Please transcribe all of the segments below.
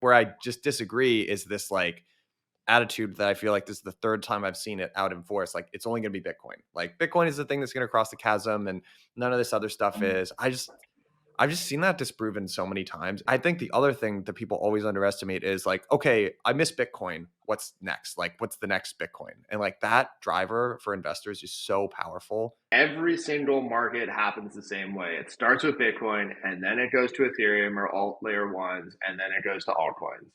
where I just disagree is this like attitude that I feel like this is the third time I've seen it out in force. Like it's only going to be Bitcoin. Like Bitcoin is the thing that's going to cross the chasm, and none of this other stuff is. I've just seen that disproven so many times. I think the other thing that people always underestimate is like, okay, I miss Bitcoin. What's next? Like, what's the next Bitcoin? And like that driver for investors is so powerful. Every single market happens the same way. It starts with Bitcoin and then it goes to Ethereum or alt layer ones and then it goes to altcoins.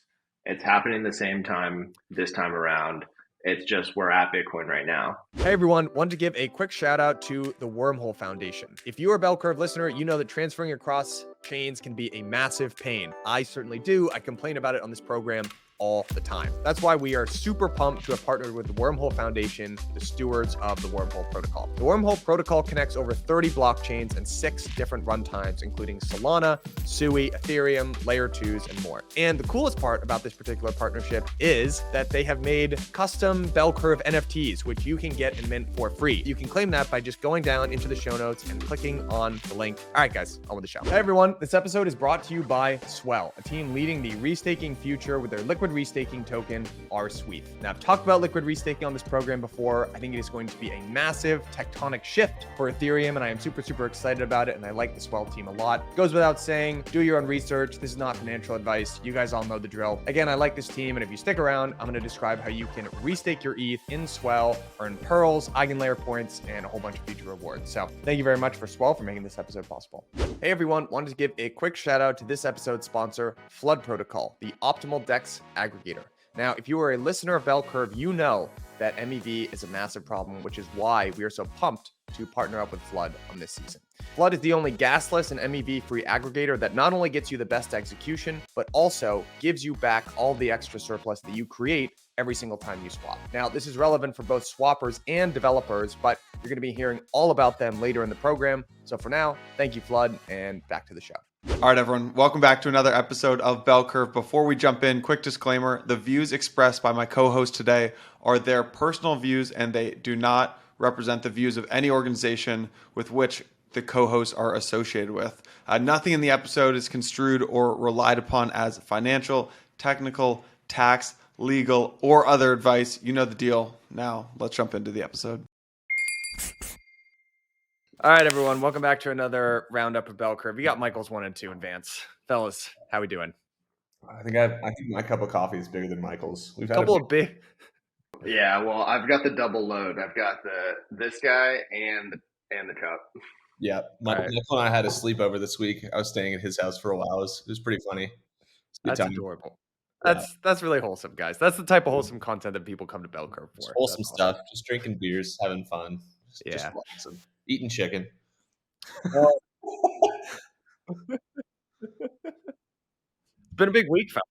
It's happening the same time this time around. It's just we're at Bitcoin right now. Hey everyone, wanted to give a quick shout out to the Wormhole Foundation. If you're a Bell Curve listener, you know that transferring across chains can be a massive pain. I certainly do. I complain about it on this program all the time. That's why we are super pumped to have partnered with the Wormhole Foundation, the stewards of the Wormhole Protocol. The Wormhole Protocol connects over 30 blockchains and 6 different runtimes, including Solana, Sui, Ethereum, Layer 2s, and more. And the coolest part about this particular partnership is that they have made custom Bell Curve NFTs, which you can get and mint for free. You can claim that by just going down into the show notes and clicking on the link. All right, guys, on with the show. Hey everyone, this episode is brought to you by Swell, a team leading the restaking future with their liquid restaking token, RSweeth. Now, I've talked about liquid restaking on this program before. I think it is going to be a massive tectonic shift for Ethereum, and I am super, super excited about it, and I like the Swell team a lot. It goes without saying, do your own research. This is not financial advice. You guys all know the drill. Again, I like this team, and if you stick around, I'm going to describe how you can restake your ETH in Swell, earn pearls, eigenlayer points, and a whole bunch of future rewards. So thank you very much for Swell for making this episode possible. Hey everyone, wanted to give a quick shout out to this episode's sponsor, Flood Protocol, the optimal DEX aggregator. Now, if you are a listener of Bell Curve, you know that MEV is a massive problem, which is why we are so pumped to partner up with Flood on this season. Flood is the only gasless and MEV-free aggregator that not only gets you the best execution, but also gives you back all the extra surplus that you create every single time you swap. Now, this is relevant for both swappers and developers, but you're going to be hearing all about them later in the program. So for now, thank you, Flood, and back to the show. All right, everyone. Welcome back to another episode of Bell Curve. Before we jump in, quick disclaimer. The views expressed by my co-host today are their personal views, and they do not represent the views of any organization with which the co-hosts are associated with. Nothing in the episode is construed or relied upon as financial, technical, tax, legal, or other advice. You know the deal. Now, let's jump into the episode. All right, everyone. Welcome back to another roundup of Bell Curve. We got Michael's 1 and 2 in Vance. Fellas, how we doing? I think my cup of coffee is bigger than Michael's. We've had a couple of big. Yeah, well, I've got the double load. I've got this guy and the cup. Yeah, Michael and I had a sleepover this week. I was staying at his house for a while. It was pretty funny. That's adorable. That's really wholesome, guys. That's the type of wholesome content that people come to Bell Curve for. Just wholesome stuff. Just drinking beers, having fun. Just eating chicken. Been a big week, fellas.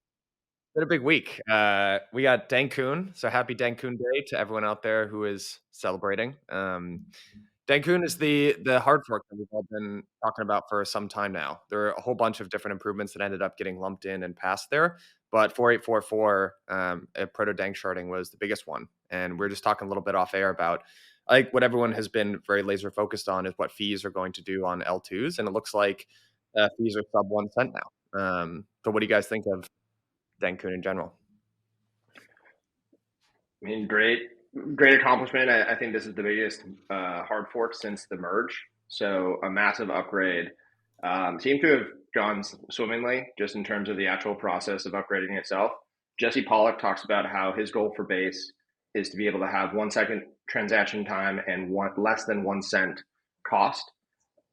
Been a big week. We got Dencun, so happy Dencun Day to everyone out there who is celebrating. Dencun is the hard fork that we've all been talking about for some time now. There are a whole bunch of different improvements that ended up getting lumped in and passed there, but 4844 proto dank sharding was the biggest one, and we're just talking a little bit off air about like what everyone has been very laser focused on is what fees are going to do on L2s, and it looks like fees are sub 1 cent now. So what do you guys think of Dencun in general? I mean, great accomplishment. I think this is the biggest hard fork since the merge. So a massive upgrade. Seemed to have gone swimmingly just in terms of the actual process of upgrading itself. Jesse Pollock talks about how his goal for base is to be able to have 1 second transaction time and less than 1 cent cost.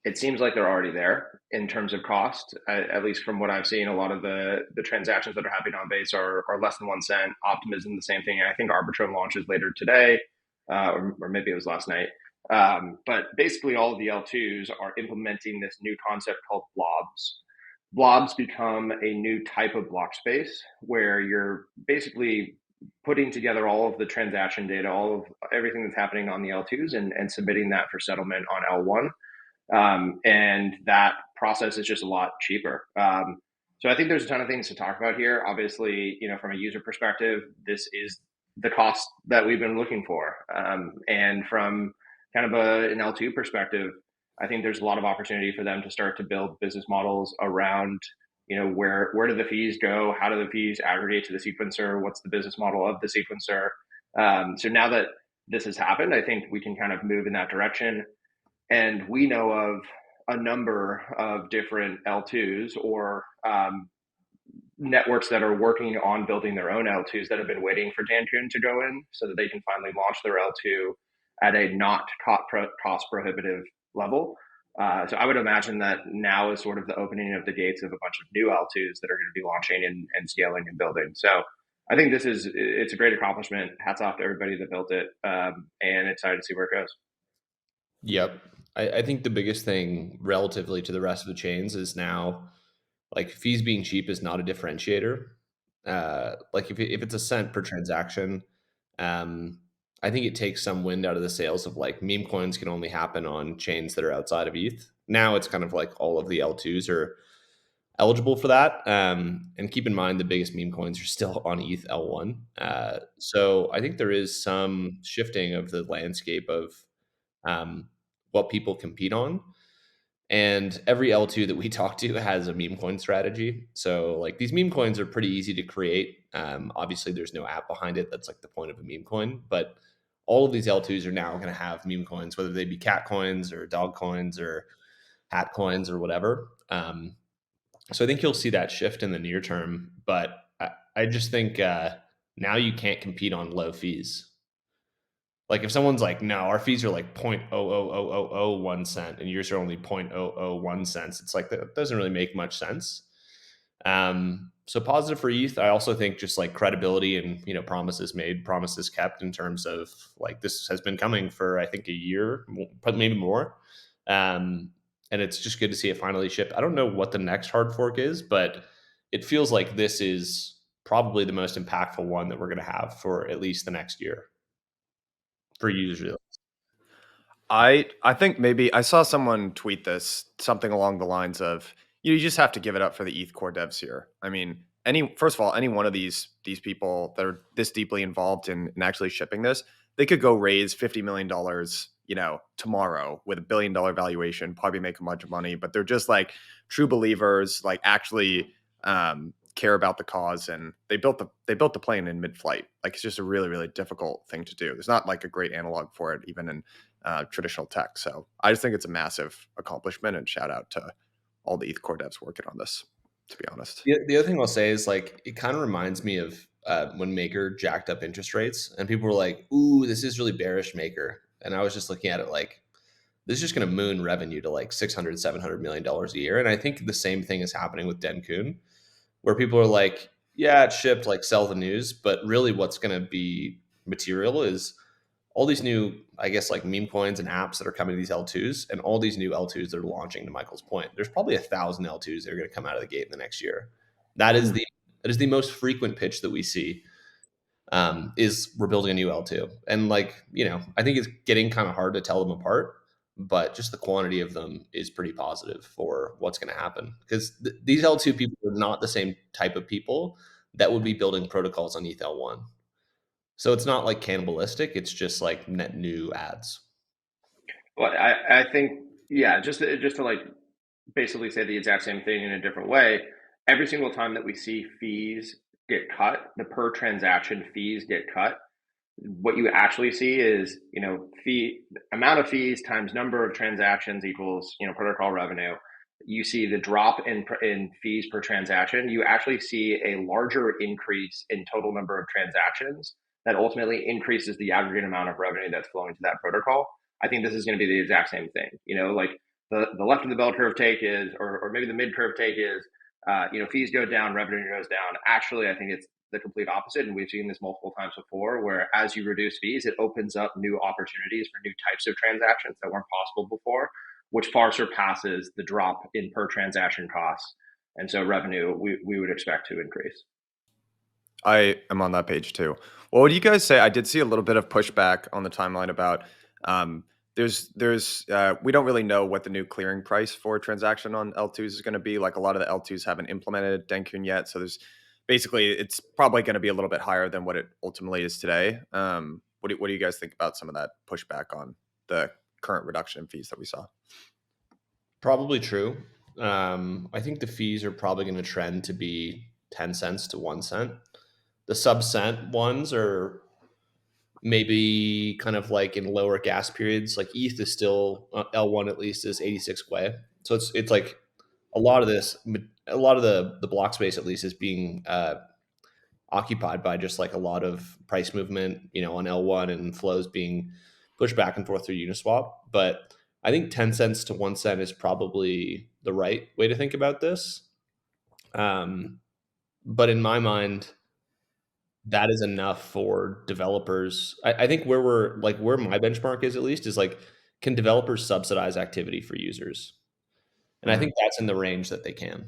It seems like they're already there in terms of cost, at least from what I've seen. A lot of the transactions that are happening on base are less than 1 cent. Optimism, the same thing. And I think Arbitrum launches later today, or maybe it was last night. But basically all of the L2s are implementing this new concept called blobs. Blobs become a new type of block space where you're basically putting together all of the transaction data, all of everything that's happening on the L2s and submitting that for settlement on L1. And that process is just a lot cheaper. So I think there's a ton of things to talk about here. Obviously, from a user perspective, this is the cost that we've been looking for. And from kind of an L2 perspective, I think there's a lot of opportunity for them to start to build business models around where do the fees go? How do the fees aggregate to the sequencer? What's the business model of the sequencer? So now that this has happened, I think we can kind of move in that direction. And we know of a number of different L2s or networks that are working on building their own L2s that have been waiting for Dencun to go in so that they can finally launch their L2 at a not cost prohibitive level. So I would imagine that now is sort of the opening of the gates of a bunch of new L2s that are going to be launching and scaling and building. So I think it's a great accomplishment. Hats off to everybody that built it, and excited to see where it goes. Yep. I think the biggest thing relatively to the rest of the chains is now, like, fees being cheap is not a differentiator. Like if it's a cent per transaction, I think it takes some wind out of the sails of like meme coins can only happen on chains that are outside of ETH. Now it's kind of like all of the L2s are eligible for that. And keep in mind the biggest meme coins are still on ETH L1. So I think there is some shifting of the landscape of what people compete on. And every L2 that we talk to has a meme coin strategy. So like these meme coins are pretty easy to create. Obviously, there's no app behind it. That's like the point of a meme coin. But all of these L2s are now going to have meme coins, whether they be cat coins or dog coins or hat coins or whatever. So I think you'll see that shift in the near term. But I just think now you can't compete on low fees. Like if someone's like, no, our fees are like 0.00001 cent and yours are only 0.001 cents, it's like that doesn't really make much sense. So positive for ETH. I also think just like credibility and promises made, promises kept in terms of like this has been coming for I think a year, but maybe more. And it's just good to see it finally ship. I don't know what the next hard fork is, but it feels like this is probably the most impactful one that we're going to have for at least the next year. For users. I think maybe I saw someone tweet this, something along the lines of you just have to give it up for the ETH core devs here. I mean, first of all, any one of these people that are this deeply involved in actually shipping this, they could go raise $50 million, tomorrow with $1 billion valuation, probably make a bunch of money, but they're just like true believers, like actually care about the cause, and they built the plane in mid-flight. Like it's just a really, really difficult thing to do. There's not like a great analog for it, even in traditional tech. So I just think it's a massive accomplishment, and shout out to all the ETH core devs working on this, to be honest. The other thing I'll say is like it kind of reminds me of when Maker jacked up interest rates and people were like, ooh, this is really bearish, Maker. And I was just looking at it like this is just going to moon revenue to like $600-700 million a year. And I think the same thing is happening with Dencun, where people are like, yeah, it shipped, like sell the news. But really what's going to be material is all these new, I guess, like meme coins and apps that are coming to these L2s, and all these new L2s that are launching. To Michael's point, there's probably 1,000 L2s that are going to come out of the gate in the next year. That is the most frequent pitch that we see. Is we're building a new L2, and like I think it's getting kind of hard to tell them apart, but just the quantity of them is pretty positive for what's going to happen because these L2 people are not the same type of people that would be building protocols on ETH L1. So it's not like cannibalistic. It's just like net new ads. Well, I think, yeah, just to like basically say the exact same thing in a different way. Every single time that we see fees get cut, the per transaction fees get cut, what you actually see is, amount of fees times number of transactions equals, protocol revenue. You see the drop in fees per transaction. You actually see a larger increase in total number of transactions that ultimately increases the aggregate amount of revenue that's flowing to that protocol. I think this is going to be the exact same thing. Like the left of the bell curve take is, or maybe the mid curve take is, fees go down, revenue goes down. Actually, I think it's the complete opposite. And we've seen this multiple times before, where as you reduce fees, it opens up new opportunities for new types of transactions that weren't possible before, which far surpasses the drop in per transaction costs. And so revenue, we would expect to increase. I am on that page too. What would you guys say? I did see a little bit of pushback on the timeline about there's we don't really know what the new clearing price for a transaction on L2s is going to be. Like a lot of the L2s haven't implemented Dencun yet, so there's basically it's probably going to be a little bit higher than what it ultimately is today. What do you guys think about some of that pushback on the current reduction in fees that we saw? Probably true. I think the fees are probably going to trend to be 10 cents to 1 cent. The sub-cent ones are maybe kind of like in lower gas periods. Like ETH is still L1 at least is 86 Gwei. So it's like a lot of the block space at least is being occupied by just like a lot of price movement, on L1 and flows being pushed back and forth through Uniswap. But I think 10 cents to 1 cent is probably the right way to think about this. But in my mind, that is enough for developers. I think where my benchmark is at least is like, can developers subsidize activity for users? And I think that's in the range that they can.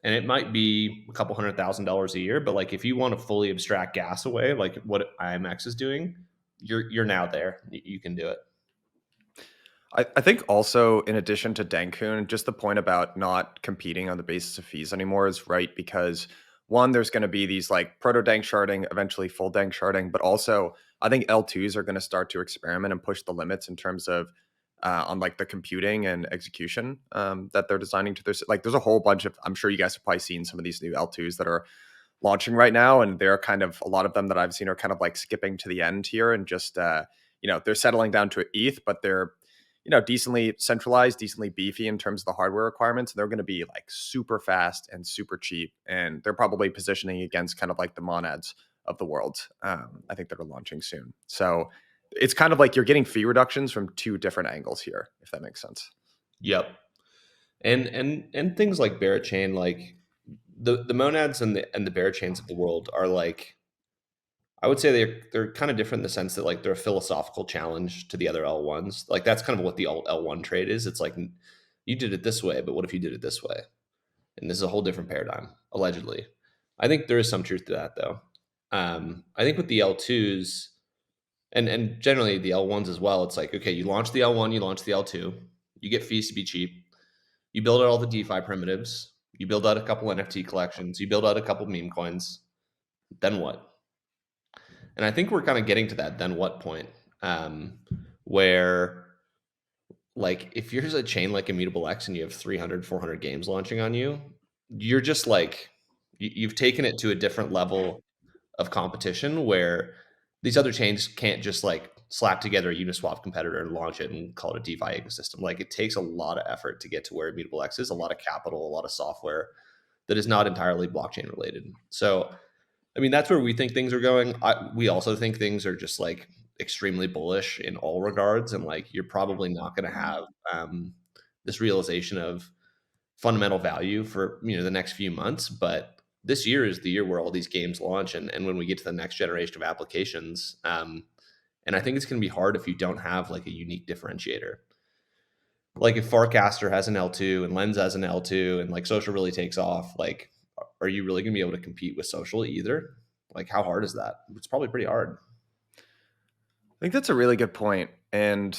And it might be a couple $100,000 a year, but like if you want to fully abstract gas away, like what IMX is doing, you're now there. You can do it. I think also, in addition to Dencun, just the point about not competing on the basis of fees anymore is right, because one, there's going to be these like proto dank sharding, eventually full dank sharding, but also I think L2s are going to start to experiment and push the limits in terms of on like the computing and execution that they're designing to their, like there's a whole bunch of, I'm sure you guys have probably seen some of these new L2s that are launching right now, and they're kind of, a lot of them that I've seen are kind of like skipping to the end here and just they're settling down to ETH, but they're decently centralized, decently beefy in terms of the hardware requirements. They're going to be like super fast and super cheap. And they're probably positioning against kind of like the monads of the world. I think that are launching soon. So it's kind of like you're getting fee reductions from two different angles here, if that makes sense. Yep. And things like Barachain, like the monads and the Barachains of the world are like, I would say they're kind of different in the sense that like they're a philosophical challenge to the other L1s. Like that's kind of what the alt L1 trade is. It's like, you did it this way, but what if you did it this way? And this is a whole different paradigm, allegedly. I think there is some truth to that, though. I think with the L2s and generally the L1s as well, it's like, okay, you launch the L1, you launch the L2, you get fees to be cheap, you build out all the DeFi primitives, you build out a couple NFT collections, you build out a couple meme coins, then what? And I think we're kind of getting to that then what point, where like if you're a chain like Immutable X and you have 300, 400 games launching on you, you're just like, you've taken it to a different level of competition where these other chains can't just like slap together a Uniswap competitor and launch it and call it a DeFi ecosystem. Like it takes a lot of effort to get to where Immutable X is, a lot of capital, a lot of software that is not entirely blockchain related. So I mean, that's where we think things are going. We also think things are just like extremely bullish in all regards, and like you're probably not going to have this realization of fundamental value for the next few months. But this year is the year where all these games launch, and when we get to the next generation of applications, and I think it's going to be hard if you don't have like a unique differentiator. Like if Farcaster has an L2 and Lens has an L2, and like social really takes off, like are you really going to be able to compete with social either? Like how hard is that? It's probably pretty hard. I think that's a really good point. And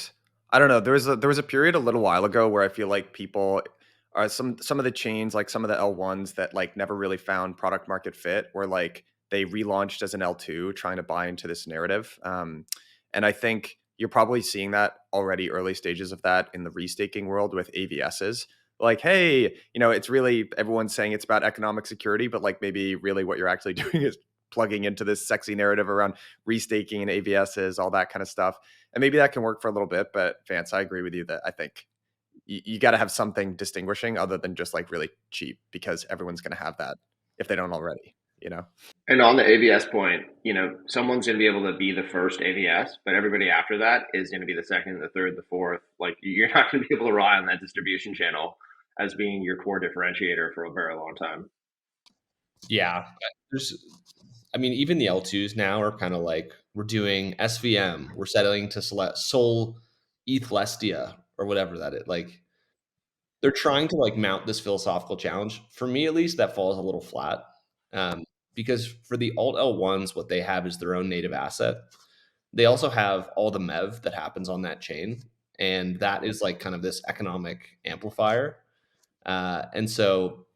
I don't know, there was a period a little while ago where I feel like people are some of the chains, like some of the L1s that like never really found product market fit, where like they relaunched as an L2 trying to buy into this narrative. And I think you're probably seeing that already, early stages of that in the restaking world with AVSs. Like, hey, it's really, everyone's saying it's about economic security, but like maybe really what you're actually doing is plugging into this sexy narrative around restaking and AVSs, all that kind of stuff. And maybe that can work for a little bit. But Vance, I agree with you that I think you got to have something distinguishing other than just like really cheap, because everyone's going to have that if they don't already. And on the AVS point, someone's going to be able to be the first AVS, but everybody after that is going to be the second, the third, the fourth. Like you're not going to be able to rely on that distribution channel as being your core differentiator for a very long time. Yeah. Even the L2s now are kind of like, we're doing SVM, we're settling to select Sol Ethlestia or whatever that is. Like they're trying to like mount this philosophical challenge. For me, at least, that falls a little flat. Because for the alt L1s, what they have is their own native asset. They also have all the MEV that happens on that chain. And that is like kind of this economic amplifier. And so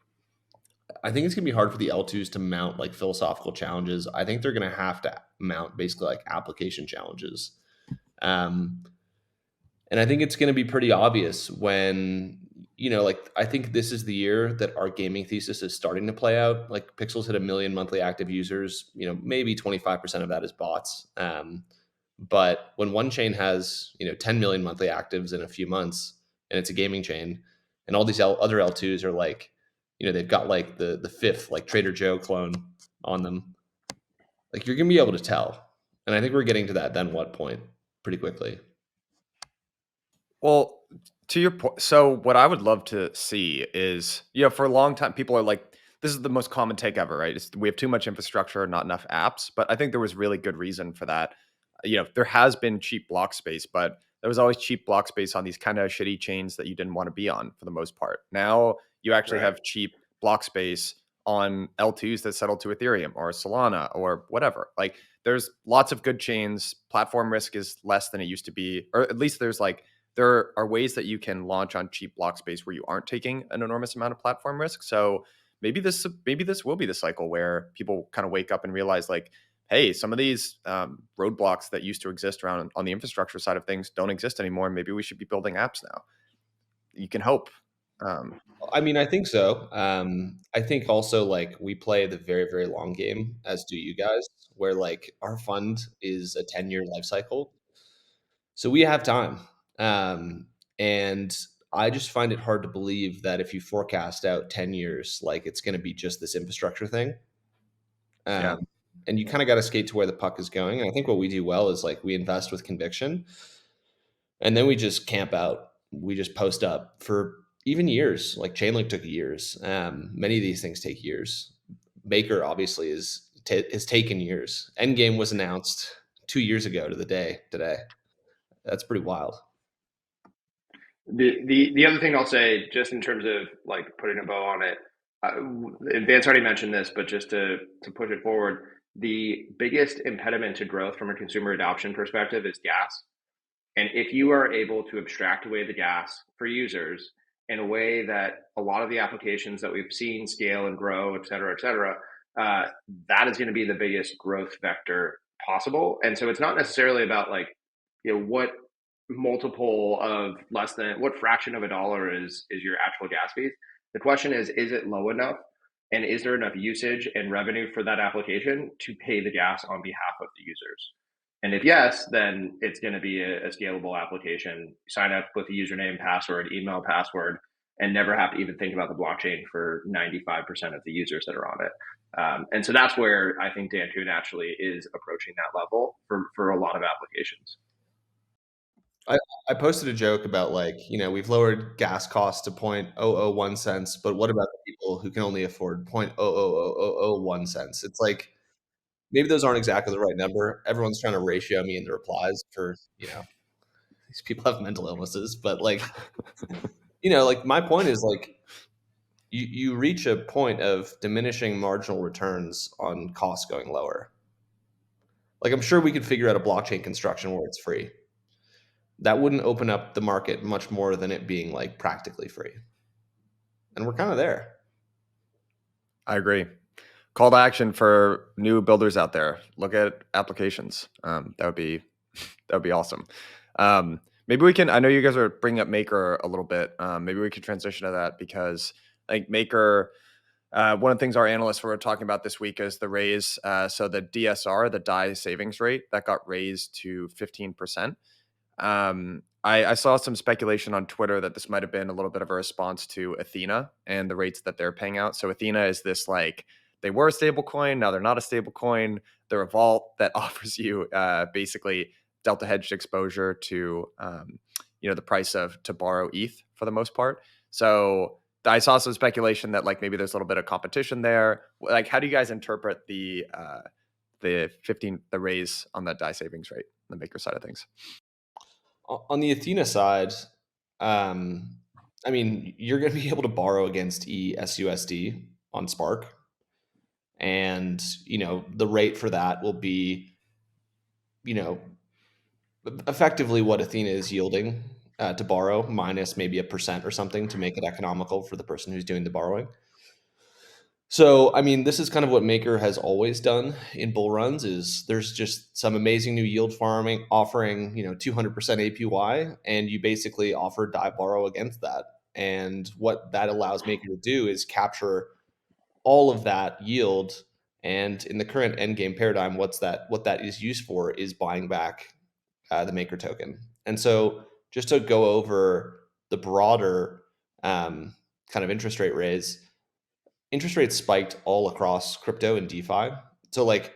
I think it's going to be hard for the L2s to mount like philosophical challenges. I think they're going to have to mount basically like application challenges. And I think it's going to be pretty obvious when like I think this is the year that our gaming thesis is starting to play out. Like Pixels hit 1 million monthly active users. Maybe 25% of that is bots. But when one chain has 10 million monthly actives in a few months, and it's a gaming chain, and all these other L2s are like, they've got like the fifth like Trader Joe clone on them. Like you're gonna be able to tell, and I think we're getting to that then what point pretty quickly. Well, to your point, so what I would love to see is, for a long time, people are like, this is the most common take ever, right? We have too much infrastructure, not enough apps. But I think there was really good reason for that. There has been cheap block space, but there was always cheap block space on these kind of shitty chains that you didn't want to be on for the most part. Now you actually Right. have cheap block space on L2s that settle to Ethereum or Solana or whatever. Like there's lots of good chains. Platform risk is less than it used to be, or at least there are ways that you can launch on cheap block space where you aren't taking an enormous amount of platform risk. So maybe this will be the cycle where people kind of wake up and realize like, hey, some of these roadblocks that used to exist around on the infrastructure side of things don't exist anymore. Maybe we should be building apps now. You can hope. I mean, I think so. I think also like we play the very, very long game, as do you guys, where like our fund is a 10-year life cycle. So we have time. And I just find it hard to believe that if you forecast out 10 years, like it's going to be just this infrastructure thing. Yeah. And you kind of got to skate to where the puck is going. And I think what we do well is like we invest with conviction and then we just camp out. We just post up for even years. Like Chainlink took years. Many of these things take years. Maker obviously has taken years. Endgame was announced 2 years ago to the day today. That's pretty wild. The other thing I'll say, just in terms of like putting a bow on it, Vance already mentioned this, but just to push it forward, the biggest impediment to growth from a consumer adoption perspective is gas. And if you are able to abstract away the gas for users in a way that a lot of the applications that we've seen scale and grow, et cetera, that is going to be the biggest growth vector possible. And so it's not necessarily about like, what multiple of less than what fraction of a dollar is your actual gas fees. The question is it low enough? And is there enough usage and revenue for that application to pay the gas on behalf of the users? And if yes, then it's going to be a scalable application. Sign up with a username, password, email, password, and never have to even think about the blockchain for 95% of the users that are on it. And so that's where I think Dencun actually is approaching that level for a lot of applications. I posted a joke about like, we've lowered gas costs to 0.001 cents, but what about the people who can only afford 0.00001 cents? It's like, maybe those aren't exactly the right number. Everyone's trying to ratio me in the replies for, these people have mental illnesses, but like, like my point is like, you reach a point of diminishing marginal returns on costs going lower. Like I'm sure we could figure out a blockchain construction where it's free. That wouldn't open up the market much more than it being like practically free. And we're kind of there. I agree. Call to action for new builders out there. Look at applications. That would be awesome. Maybe we can, I know you guys are bringing up Maker a little bit. Maybe we could transition to that because I think Maker, one of the things our analysts were talking about this week is the raise. So the DSR, the DAI savings rate, that got raised to 15%. I saw some speculation on Twitter that this might have been a little bit of a response to Athena and the rates that they're paying out. So Athena is this like, they were a stable coin, now they're not a stable coin. They're a vault that offers you basically delta hedged exposure to the price to borrow ETH for the most part. So I saw some speculation that like maybe there's a little bit of competition there. Like, how do you guys interpret the raise on that DAI savings rate, the Maker side of things? On the Athena side, I mean, you're going to be able to borrow against ESUSD on Spark. And, the rate for that will be, effectively what Athena is yielding to borrow minus maybe 1% or something to make it economical for the person who's doing the borrowing. So, I mean, this is kind of what Maker has always done in bull runs is there's just some amazing new yield farming offering, 200% APY, and you basically offer DAI borrow against that. And what that allows Maker to do is capture all of that yield. And in the current endgame paradigm, what that is used for is buying back the Maker token. And so just to go over the broader kind of interest rate raise, interest rates spiked all across crypto and DeFi. So like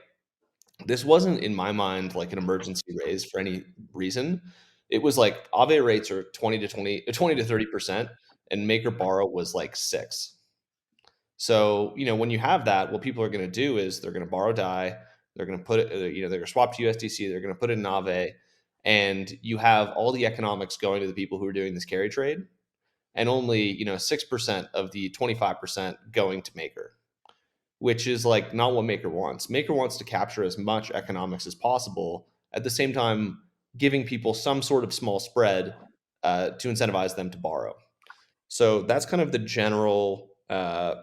this wasn't in my mind like an emergency raise for any reason. It was like Aave rates are 20 to 30%, and Maker borrow was like 6. So, when you have that, what people are going to do is they're going to borrow DAI, they're going to put it, they're going to swap to USDC, they're going to put it in Aave, and you have all the economics going to the people who are doing this carry trade, and only 6% of the 25% going to Maker, which is like not what Maker wants. Maker wants to capture as much economics as possible, at the same time giving people some sort of small spread to incentivize them to borrow. So that's kind of the general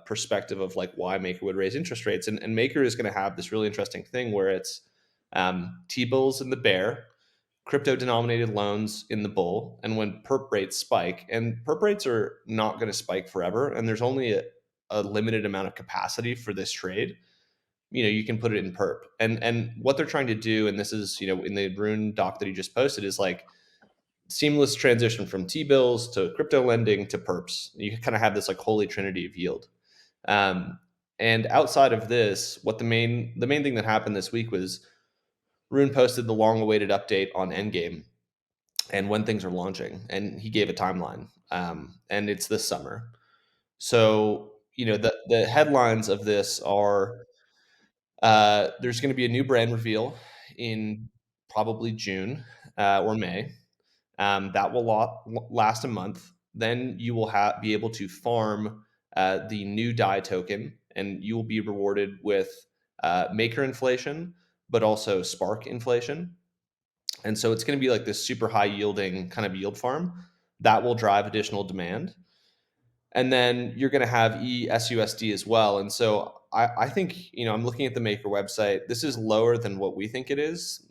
perspective of like why Maker would raise interest rates. And Maker is going to have this really interesting thing where it's T-bills in the bear, crypto denominated loans in the bull, and when perp rates spike, and perp rates are not going to spike forever, and there's only a limited amount of capacity for this trade, you can put it in perp. And what they're trying to do, and this is in the Rune doc that he just posted, is like seamless transition from T-bills to crypto lending to perps. You kind of have this like holy trinity of yield. And outside of this, what the main thing that happened this week was Rune posted the long-awaited update on Endgame and when things are launching, and he gave a timeline, and it's this summer. So the headlines of this are there's going to be a new brand reveal in probably June or May. That will last a month. Then you will be able to farm the new DAI token, and you will be rewarded with Maker inflation, but also Spark inflation. And so it's going to be like this super high yielding kind of yield farm that will drive additional demand. And then you're going to have ESUSD as well. And so I think, I'm looking at the Maker website. This is lower than what we think it is.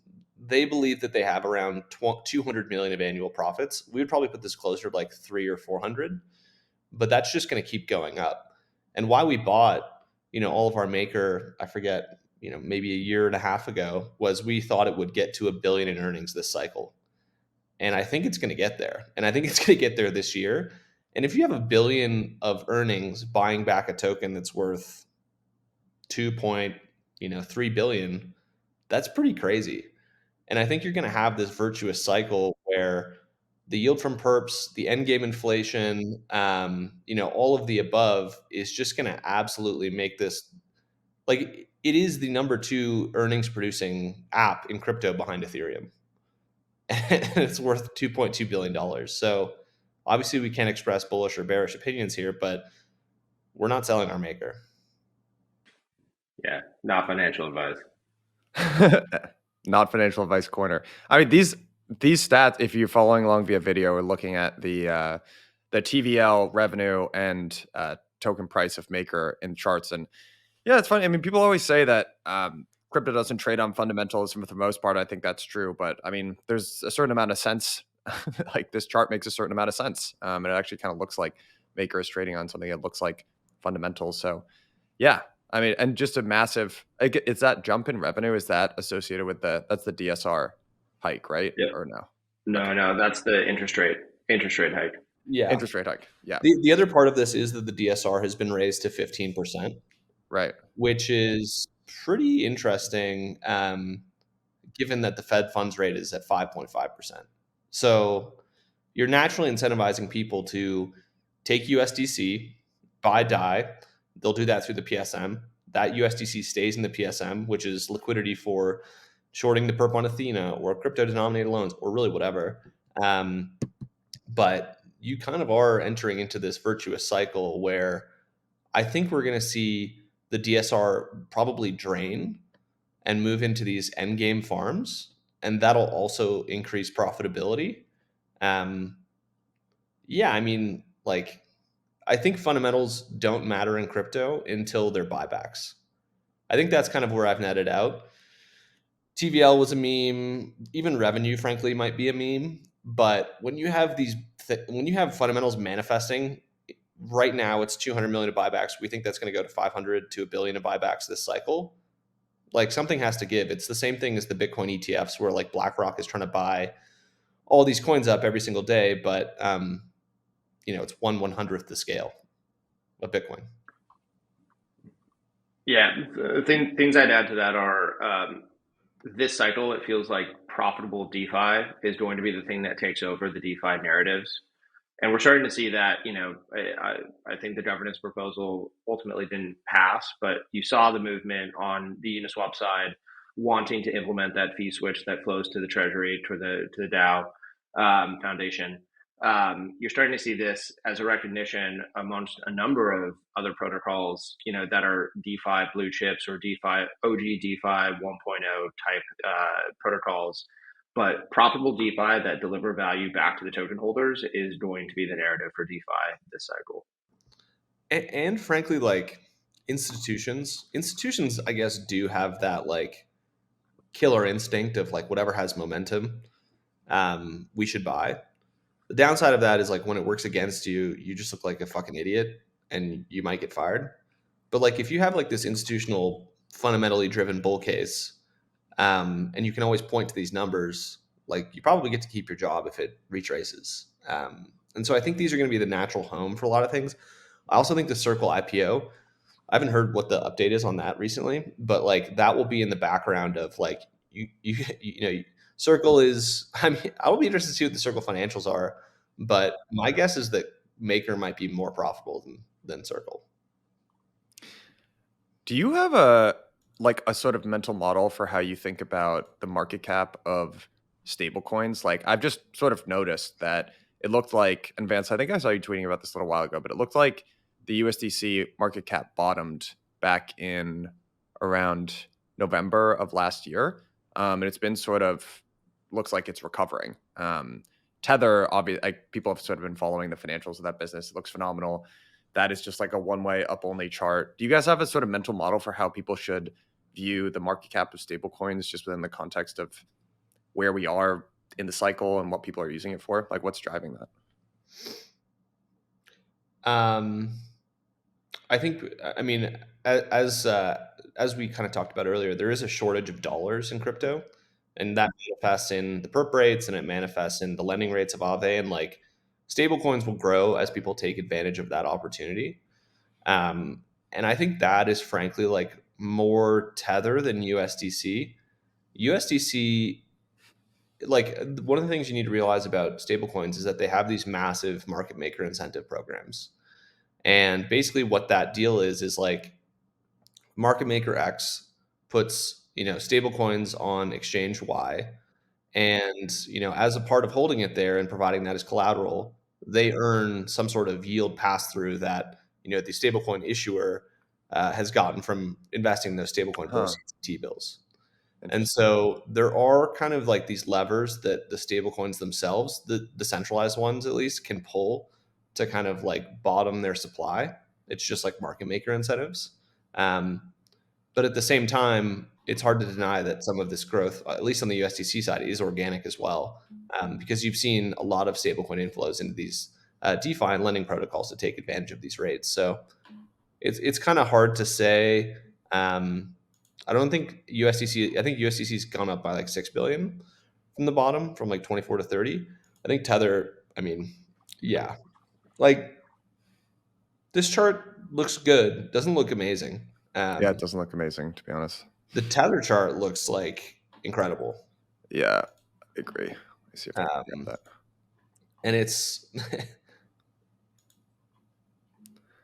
They believe that they have around 200 million of annual profits. We would probably put this closer to like 300 or 400, but that's just going to keep going up. And why we bought, all of our Maker, I forget, maybe a year and a half ago, was we thought it would get to $1 billion in earnings this cycle. And I think it's going to get there. And I think it's going to get there this year. And if you have $1 billion of earnings buying back a token that's worth 2.3 billion, that's pretty crazy. And I think you're going to have this virtuous cycle where the yield from perps, the endgame inflation, all of the above is just going to absolutely make this, like, it is the number 2 earnings producing app in crypto behind Ethereum. And it's worth $2.2 billion. So obviously we can't express bullish or bearish opinions here, but we're not selling our Maker. Yeah, not financial advice. Not financial advice corner. I mean, these stats, if you're following along via video or looking at the TVL revenue and token price of Maker in charts, and yeah, it's funny. I mean, people always say that crypto doesn't trade on fundamentals, and for the most part, I think that's true. But I mean, there's a certain amount of sense. Like this chart makes a certain amount of sense, and it actually kind of looks like Maker is trading on something that looks like fundamentals. So, yeah. I mean, and just a massive, is that jump in revenue, is that associated with that's the DSR hike, right? Yep. Or no? No, that's the interest rate hike. Yeah. Interest rate hike. Yeah. The other part of this is that the DSR has been raised to 15%. Right. Which is pretty interesting, given that the Fed funds rate is at 5.5%. So you're naturally incentivizing people to take USDC, buy DAI. They'll do that through the PSM. That USDC stays in the PSM, which is liquidity for shorting the perp on Athena or crypto denominated loans or really whatever. But you kind of are entering into this virtuous cycle where I think we're going to see the DSR probably drain and move into these endgame farms, and that'll also increase profitability. Yeah, I mean, like, I think fundamentals don't matter in crypto until they're buybacks. I think that's kind of where I've netted out. TVL was a meme. Even revenue, frankly, might be a meme. But when you have these when you have fundamentals manifesting, right now it's 200 million of buybacks. We think that's going to go to 500 to a billion of buybacks this cycle. Like something has to give. It's the same thing as the Bitcoin ETFs, where like BlackRock is trying to buy all these coins up every single day, but it's 1/100th the scale of Bitcoin. Yeah, things I'd add to that are this cycle, it feels like profitable DeFi is going to be the thing that takes over the DeFi narratives. And we're starting to see that, I think the governance proposal ultimately didn't pass, but you saw the movement on the Uniswap side wanting to implement that fee switch that flows to the treasury, to the DAO foundation. You're starting to see this as a recognition amongst a number of other protocols, that are DeFi blue chips or DeFi OG DeFi 1.0 type protocols. But profitable DeFi that deliver value back to the token holders is going to be the narrative for DeFi this cycle. And frankly, like institutions, I guess, do have that like killer instinct of like whatever has momentum, we should buy. The downside of that is like when it works against you, you just look like a fucking idiot and you might get fired. But like if you have like this institutional, fundamentally driven bull case, and you can always point to these numbers, like you probably get to keep your job if it retraces. And so I think these are going to be the natural home for a lot of things. I also think the Circle IPO, I haven't heard what the update is on that recently, but like that will be in the background of like Circle is. I mean, I will be interested to see what the Circle financials are, but my guess is that Maker might be more profitable than Circle. Do you have a sort of mental model for how you think about the market cap of stablecoins? Like I've just sort of noticed that it looked like, and Vance, I think I saw you tweeting about this a little while ago, but it looked like the USDC market cap bottomed back in around November of last year. And it's been sort of, looks like it's recovering. Tether, obviously, like people have sort of been following the financials of that business. It looks phenomenal. That is just like a one-way up-only chart. Do you guys have a sort of mental model for how people should view the market cap of stablecoins just within the context of where we are in the cycle and what people are using it for? Like what's driving that? I think, I mean, as we kind of talked about earlier, there is a shortage of dollars in crypto, and that manifests in the perp rates and it manifests in the lending rates of Aave, and like stablecoins will grow as people take advantage of that opportunity. And I think that is frankly like more Tether than USDC. USDC, like one of the things you need to realize about stablecoins is that they have these massive market maker incentive programs. And basically what that deal is like market maker X puts, stable coins on exchange Y. And, as a part of holding it there and providing that as collateral, they earn some sort of yield pass through that, the stablecoin issuer has gotten from investing in those stablecoin proceeds in T-bills. And so there are kind of like these levers that the stablecoins themselves, the decentralized ones at least, can pull to kind of like bottom their supply. It's just like market maker incentives. But at the same time, it's hard to deny that some of this growth, at least on the USDC side, is organic as well, because you've seen a lot of stablecoin inflows into these DeFi and lending protocols to take advantage of these rates. So it's kind of hard to say. I don't think USDC. I think USDC's gone up by like 6 billion from the bottom, from like 24 to 30. I think Tether. I mean, yeah, like this chart looks good. Doesn't look amazing. Yeah, it doesn't look amazing, to be honest. The Tether chart looks like incredible. Yeah, I agree. Let me see if I can get that. And it's,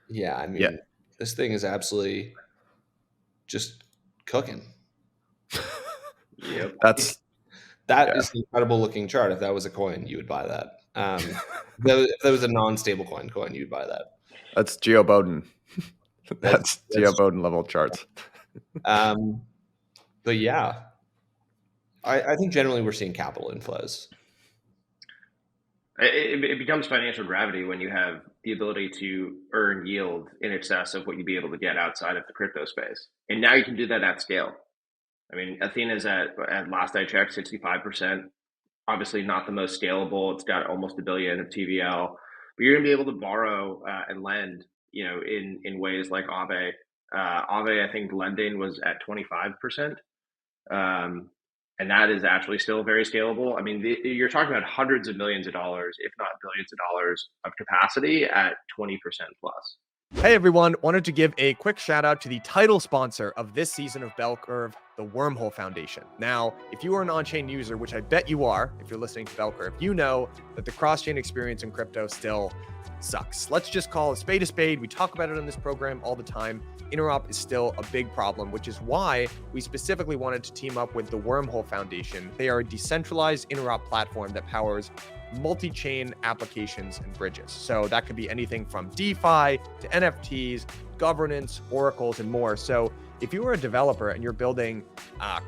yeah, I mean, this thing is absolutely just cooking. Yep. That is an incredible looking chart. If that was a coin, you would buy that. If that was a non-stable coin, you'd buy that. That's Geo Bowden. That's Geo Bowden level charts. But yeah, I think generally we're seeing capital inflows. It becomes financial gravity when you have the ability to earn yield in excess of what you'd be able to get outside of the crypto space. And now you can do that at scale. I mean, Athena's at last I checked, 65% obviously not the most scalable. It's got almost $1 billion of TVL, but you're going to be able to borrow and lend, in ways like Aave. Aave, I think lending was at 25%. And that is actually still very scalable. I mean, you're talking about hundreds of millions of dollars, if not billions of dollars of capacity at 20% plus. Hey everyone, wanted to give a quick shout out to the title sponsor of this season of Bell Curve, the Wormhole Foundation. Now, if you are an on-chain user, which I bet you are, if you're listening to Bell Curve, you know that the cross-chain experience in crypto still sucks. Let's just call a spade a spade. We talk about it on this program all the time. Interop is still a big problem, which is why we specifically wanted to team up with the Wormhole Foundation. They are a decentralized interop platform that powers multi-chain applications and bridges. So that could be anything from DeFi to NFTs, governance, oracles, and more. So if you are a developer and you're building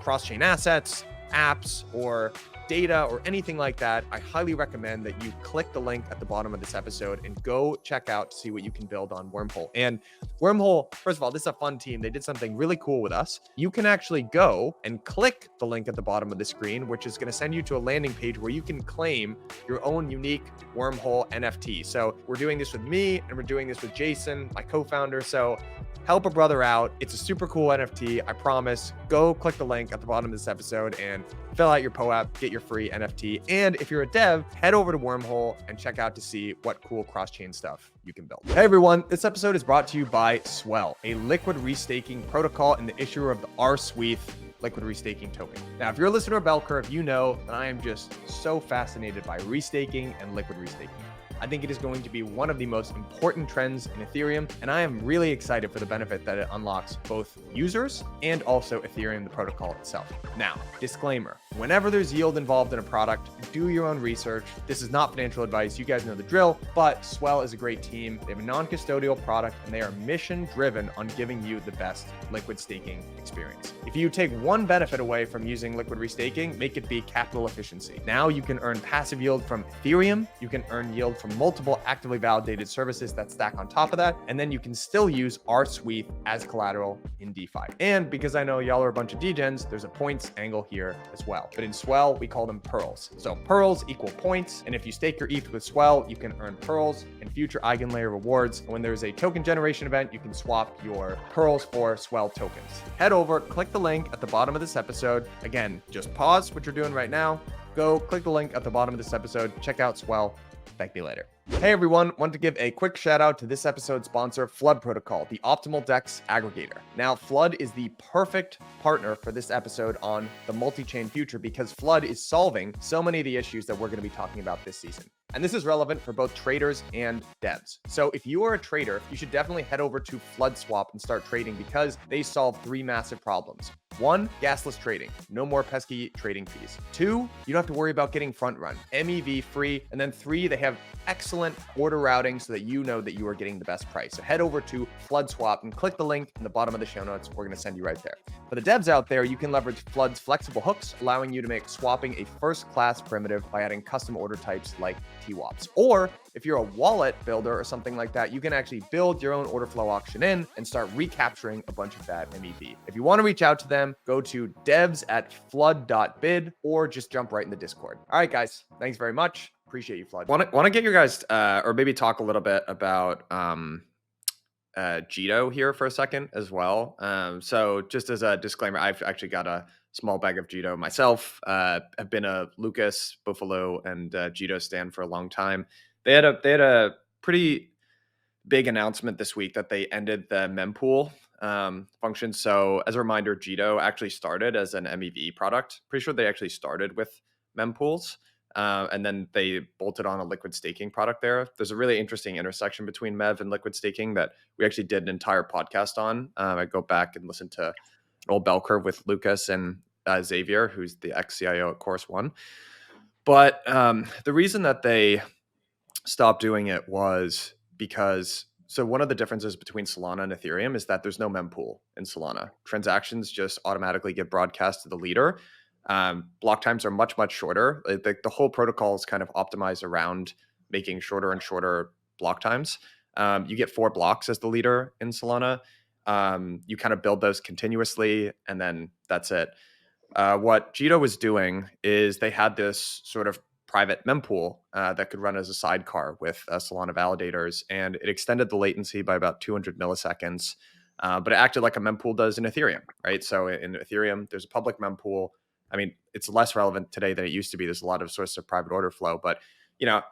cross-chain assets, apps, or data or anything like that, I highly recommend that you click the link at the bottom of this episode and go check out to see what you can build on Wormhole. And Wormhole, first of all, this is a fun team. They did something really cool with us. You can actually go and click the link at the bottom of the screen, which is going to send you to a landing page where you can claim your own unique Wormhole NFT. So we're doing this with me and we're doing this with Jason, my co-founder. So help a brother out. It's a super cool NFT. I promise. Go click the link at the bottom of this episode and fill out your POAP, get your free NFT. And if you're a dev, head over to Wormhole and check out to see what cool cross-chain stuff you can build. Hey everyone, this episode is brought to you by Swell, a liquid restaking protocol and the issuer of the R-Sweeth liquid restaking token. Now, if you're a listener of Bell Curve, you know that I am just so fascinated by restaking and liquid restaking. I think it is going to be one of the most important trends in Ethereum, and I am really excited for the benefit that it unlocks both users and also Ethereum, the protocol itself. Now, disclaimer, whenever there's yield involved in a product, do your own research. This is not financial advice. You guys know the drill, but Swell is a great team. They have a non-custodial product, and they are mission-driven on giving you the best liquid staking experience. If you take one benefit away from using liquid restaking, make it be capital efficiency. Now you can earn passive yield from Ethereum. You can earn yield from multiple actively validated services that stack on top of that. And then you can still use R-Sweeth as collateral in DeFi. And because I know y'all are a bunch of degens, there's a points angle here as well. But in Swell, we call them pearls. So pearls equal points. And if you stake your ETH with Swell, you can earn pearls and future eigenlayer rewards. And when there's a token generation event, you can swap your pearls for Swell tokens. Head over, click the link at the bottom of this episode. Again, just pause what you're doing right now. Go click the link at the bottom of this episode. Check out Swell. Thank me later. Hey everyone, want to give a quick shout out to this episode's sponsor, Flood Protocol, the optimal DEX aggregator. Now, Flood is the perfect partner for this episode on the multi-chain future because Flood is solving so many of the issues that we're going to be talking about this season. And this is relevant for both traders and devs. So if you are a trader, you should definitely head over to Flood Swap and start trading because they solve three massive problems. 1, gasless trading. No more pesky trading fees. 2, you don't have to worry about getting front run. MEV free. And then 3, they have excellent order routing so that you know that you are getting the best price. So head over to Flood Swap and click the link in the bottom of the show notes. We're going to send you right there. For the devs out there, you can leverage Flood's flexible hooks, allowing you to make swapping a first-class primitive by adding custom order types like TWAPs. Or if you're a wallet builder or something like that, you can actually build your own order flow auction in and start recapturing a bunch of that MEV. If you want to reach out to them, go to devs@flood.bid or just jump right in the Discord. All right, guys. Thanks very much. Appreciate you, Flood. Want to get your guys, or maybe talk a little bit about Jito here for a second as well. So just as a disclaimer, I've actually got a small bag of Jito myself. I've been a Lucas, Buffalo, and Jito stan for a long time. They had a pretty big announcement this week that they ended the Mempool function. So as a reminder, Jito actually started as an MEV product. Pretty sure they actually started with Mempools. And then they bolted on a liquid staking product there. There's a really interesting intersection between MEV and liquid staking that we actually did an entire podcast on. I go back and listen to an old Bell Curve with Lucas and Xavier, who's the ex-CIO at Course One. But the reason that they stopped doing it was because, so one of the differences between Solana and Ethereum is that there's no mempool in Solana. Transactions just automatically get broadcast to the leader. Block times are much shorter. The whole protocol is kind of optimized around making shorter and shorter block times. You get 4 blocks as the leader in Solana. You kind of build those continuously, and then that's it. what Jito was doing is they had this sort of private mempool that could run as a sidecar with Solana validators, and it extended the latency by about 200 milliseconds. But it acted like a mempool does in Ethereum, right? So in Ethereum, there's a public mempool. I mean, it's less relevant today than it used to be. There's a lot of sources of private order flow, but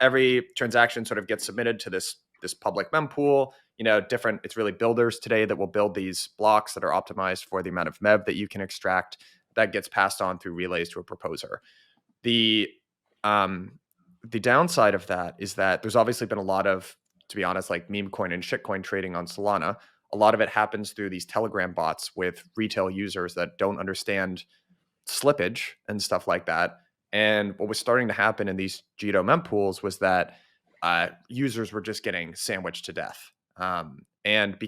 every transaction sort of gets submitted to this public mempool. Different. It's really builders today that will build these blocks that are optimized for the amount of MEV that you can extract. That gets passed on through relays to a proposer. The downside of that is that there's obviously been a lot of, to be honest, like meme coin and shitcoin trading on Solana. A lot of it happens through these Telegram bots with retail users that don't understand slippage and stuff like that. And what was starting to happen in these Jito mempools was that users were just getting sandwiched to death. And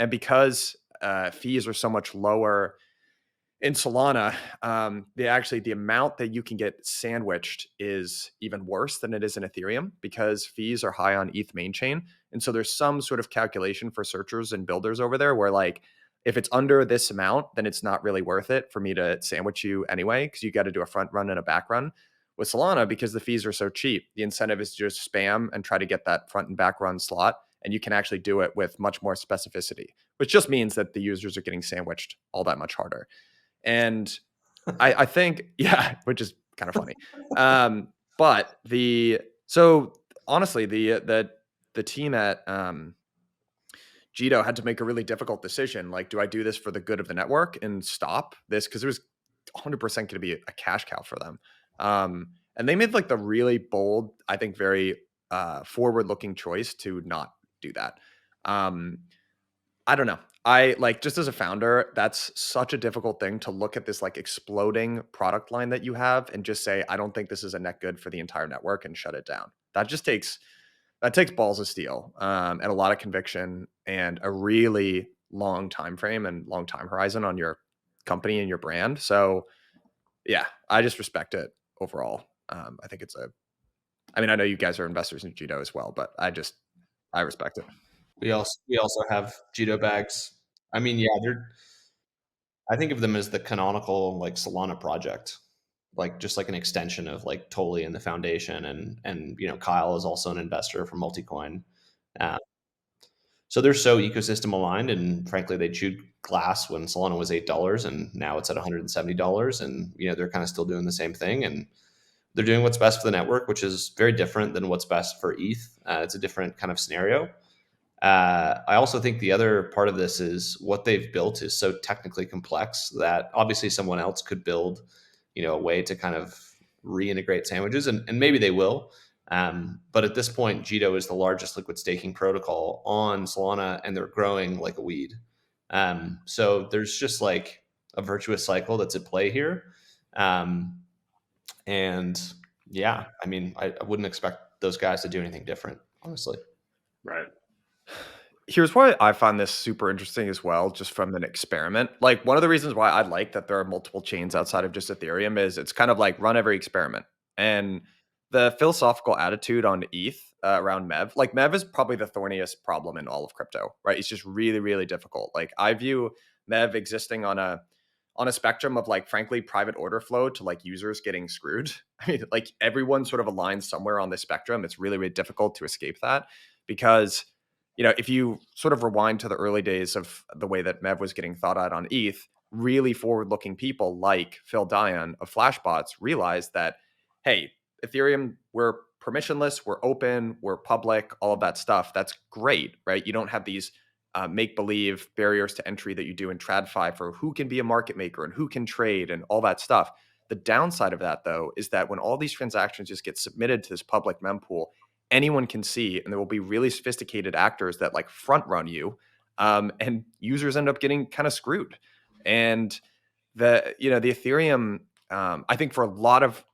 because fees are so much lower in Solana, the amount that you can get sandwiched is even worse than it is in Ethereum because fees are high on ETH main chain. And so there's some sort of calculation for searchers and builders over there where like, if it's under this amount, then it's not really worth it for me to sandwich you anyway, because you got to do a front run and a back run. With Solana, because the fees are so cheap, the incentive is to just spam and try to get that front and back run slot. And you can actually do it with much more specificity, which just means that the users are getting sandwiched all that much harder. And I think, yeah, which is kind of funny. But honestly, the team at Jito had to make a really difficult decision. Like, do I do this for the good of the network and stop this? Because it was 100% going to be a cash cow for them. And they made like the really bold, I think very forward-looking choice to not do that. I don't know. I like, just as a founder, that's such a difficult thing to look at this like exploding product line that you have and just say, I don't think this is a net good for the entire network and shut it down. That takes balls of steel and a lot of conviction and a really long time frame and long time horizon on your company and your brand. So yeah, I just respect it overall. I think I know you guys are investors in Jito as well, but I respect it. We also have Jito bags. I mean, yeah, I think of them as the canonical like Solana project, like just like an extension of like Tolly and the foundation, and Kyle is also an investor from Multicoin. So they're so ecosystem aligned, and frankly, they chewed glass when Solana was $8, and now it's at $170, and they're kind of still doing the same thing, and they're doing what's best for the network, which is very different than what's best for ETH. It's a different kind of scenario. I also think the other part of this is what they've built is so technically complex that obviously someone else could build, a way to kind of reintegrate sandwiches, and maybe they will. But at this point, Jito is the largest liquid staking protocol on Solana, and they're growing like a weed. So there's just like a virtuous cycle that's at play here. And yeah, I mean, I wouldn't expect those guys to do anything different, honestly. Right. Here's why I find this super interesting as well, just from an experiment. Like, one of the reasons why I like that there are multiple chains outside of just Ethereum is it's kind of like run every experiment. And the philosophical attitude on ETH around MEV, like MEV is probably the thorniest problem in all of crypto, right? It's just really, really difficult. Like, I view MEV existing on a spectrum of like, frankly, private order flow to like users getting screwed. I mean, like everyone sort of aligns somewhere on the spectrum. It's really, really difficult to escape that because if you sort of rewind to the early days of the way that MEV was getting thought out on ETH, really forward-looking people like Phil Dion of Flashbots realized that, hey, Ethereum, we're permissionless, we're open, we're public, all of that stuff. That's great, right? You don't have these make-believe barriers to entry that you do in TradFi for who can be a market maker and who can trade and all that stuff. The downside of that, though, is that when all these transactions just get submitted to this public mempool, anyone can see, and there will be really sophisticated actors that like front run you, and users end up getting kind of screwed. And the Ethereum, I think for a lot of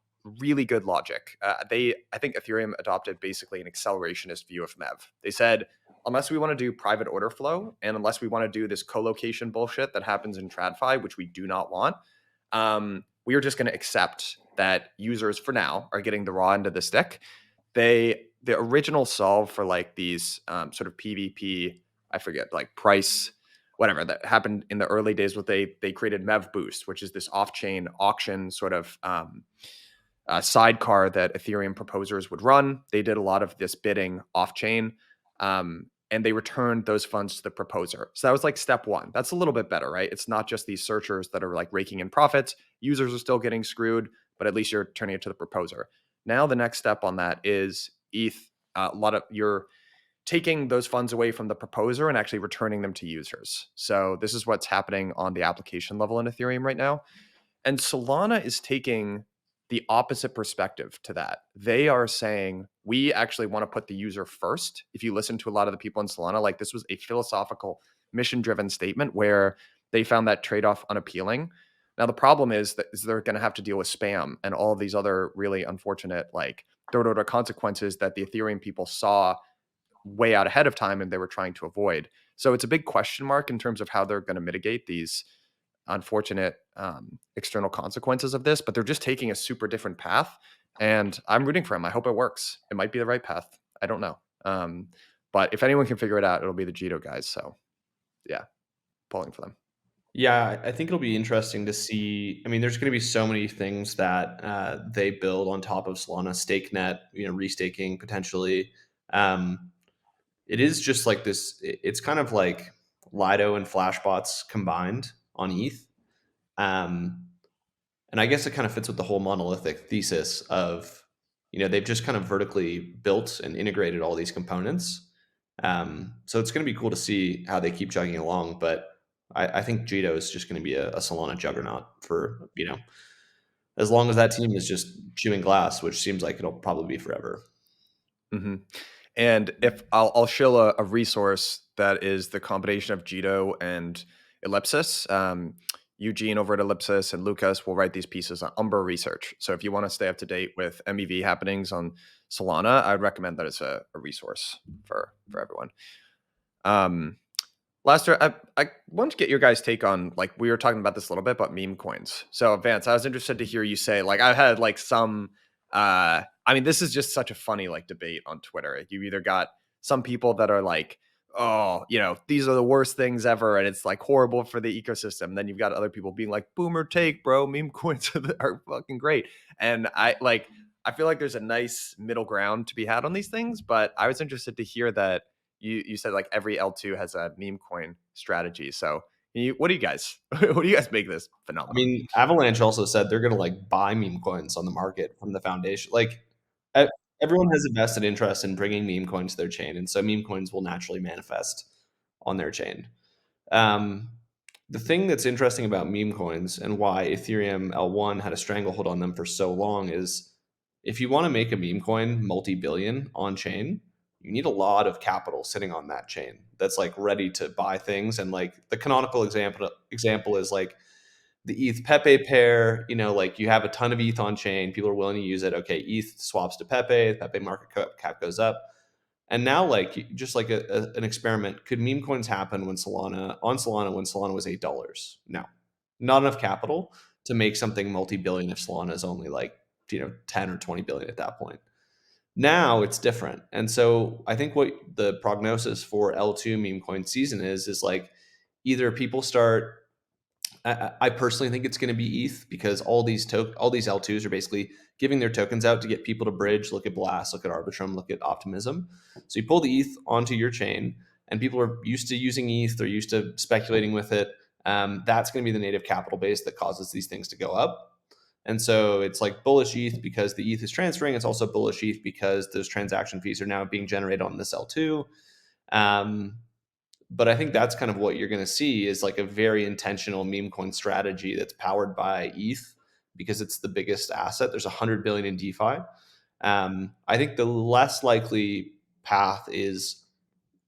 really good logic, I think Ethereum adopted basically an accelerationist view of MEV. They said, unless we want to do private order flow and unless we want to do this co-location bullshit that happens in TradFi, which we do not want, we are just going to accept that users for now are getting the raw end of the stick. The original solve for like these sort of PvP, I forget, like price whatever that happened in the early days with they created Mev Boost, which is this off-chain auction sort of sidecar that Ethereum proposers would run. They did a lot of this bidding off-chain, and they returned those funds to the proposer. So that was like step one. That's a little bit better, right? It's not just these searchers that are like raking in profits. Users are still getting screwed, but at least you're turning it to the proposer. Now the next step on that is ETH. You're taking those funds away from the proposer and actually returning them to users. So this is what's happening on the application level in Ethereum right now. And Solana is taking the opposite perspective to that. They are saying, we actually want to put the user first. If you listen to a lot of the people in Solana, like this was a philosophical, mission-driven statement where they found that trade-off unappealing. Now, the problem is that they're going to have to deal with spam and all of these other really unfortunate, like third-order consequences that the Ethereum people saw way out ahead of time and they were trying to avoid. So it's a big question mark in terms of how they're going to mitigate these unfortunate external consequences of this, but they're just taking a super different path. And I'm rooting for them. I hope it works. It might be the right path. I don't know. But if anyone can figure it out, it'll be the Jito guys. So yeah, pulling for them. Yeah, I think it'll be interesting to see. I mean, there's going to be so many things that they build on top of Solana, StakeNet, restaking potentially. It is just like this. It's kind of like Lido and Flashbots combined on ETH. And I guess it kind of fits with the whole monolithic thesis of, they've just kind of vertically built and integrated all these components. So it's going to be cool to see how they keep chugging along. But I think Jito is just going to be a Solana juggernaut for, as long as that team is just chewing glass, which seems like it'll probably be forever. Mm-hmm. And if I'll shill a resource that is the combination of Jito and Ellipsis. Eugene over at Ellipsis and Lucas will write these pieces on Umber research. So if you want to stay up to date with MEV happenings on Solana, I'd recommend that as a resource for everyone. Last year, I want to get your guys' take on, like, we were talking about this a little bit, but meme coins. So Vance, I was interested to hear you say, like, I've had like some, I mean, this is just such a funny like debate on Twitter. You either got some people that are like, oh, these are the worst things ever, and it's like horrible for the ecosystem. Then you've got other people being like, boomer take, bro, meme coins are fucking great. And I feel like there's a nice middle ground to be had on these things, but I was interested to hear that you said like every L2 has a meme coin strategy. So what do you guys make this phenomenon? I mean, Avalanche also said they're going to like buy meme coins on the market from the foundation. Like everyone has a vested interest in bringing meme coins to their chain. And so meme coins will naturally manifest on their chain. The thing that's interesting about meme coins and why Ethereum L1 had a stranglehold on them for so long is if you want to make a meme coin multi-billion on chain, you need a lot of capital sitting on that chain that's like ready to buy things. And like the canonical example is like the ETH Pepe pair, like you have a ton of ETH on chain, people are willing to use it. Okay, ETH swaps to Pepe, the Pepe market cap goes up. And now, like, just like an experiment, could meme coins happen when Solana was $8? No, not enough capital to make something multi-billion if Solana is only like 10 or 20 billion at that point. Now it's different, and so I think what the prognosis for L2 meme coin season is like either people start. I personally think it's going to be ETH because all these L2s are basically giving their tokens out to get people to bridge. Look at Blast, look at Arbitrum, look at Optimism. So you pull the ETH onto your chain, and people are used to using ETH. They're used to speculating with it. That's going to be the native capital base that causes these things to go up. And so it's like bullish ETH because the ETH is transferring. It's also bullish ETH because those transaction fees are now being generated on this L2. But I think that's kind of what you're going to see is like a very intentional meme coin strategy that's powered by ETH because it's the biggest asset. There's 100 billion in DeFi. I think the less likely path is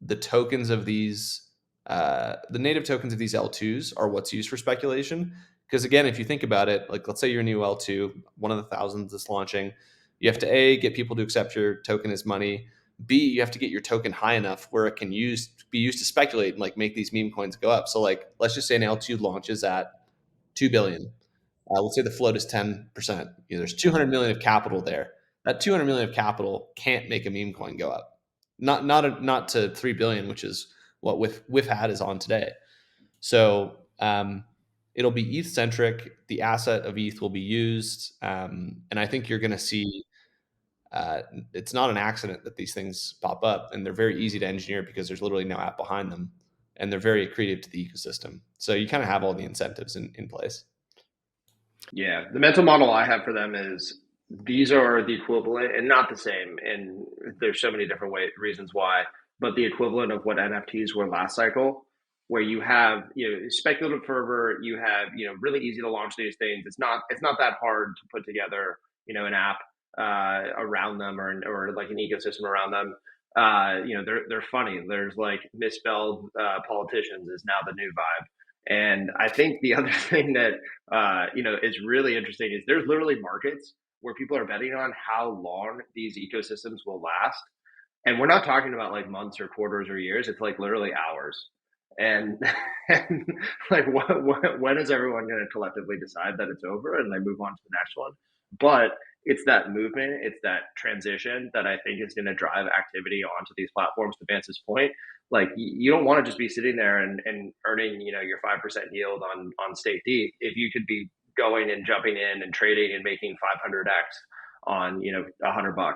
the tokens of these, the native tokens of these L2s are what's used for speculation. Because again, if you think about it, like let's say you're a new L2, one of the thousands that's launching, you have to A, get people to accept your token as money. B, you have to get your token high enough where it can be used to speculate and like make these meme coins go up. So like, let's just say an L2 launches at 2 billion. Let's say the float is 10%. There's 200 million of capital there. That 200 million of capital can't make a meme coin go up. Not to 3 billion, which is what WIF had is on today. So it'll be ETH centric. The asset of ETH will be used, and I think you're going to see. It's not an accident that these things pop up, and they're very easy to engineer because there's literally no app behind them, and they're very accretive to the ecosystem. So you kind of have all the incentives in place. Yeah, the mental model I have for them is these are the equivalent, and not the same. And there's so many different reasons why, but the equivalent of what NFTs were last cycle, where you have speculative fervor, you have really easy to launch these things. It's not that hard to put together an app around them or like an ecosystem around them. They're funny. There's like misspelled politicians is now the new vibe. And I think the other thing that is really interesting is there's literally markets where people are betting on how long these ecosystems will last, and we're not talking about like months or quarters or years. It's like literally hours. And, and like, when is everyone going to collectively decide that it's over and they move on to the next one? But it's that movement, it's that transition that I think is going to drive activity onto these platforms. To Vance's point, like you don't want to just be sitting there and earning your 5% yield on staked ETH. If you could be going and jumping in and trading and making 500x on $100.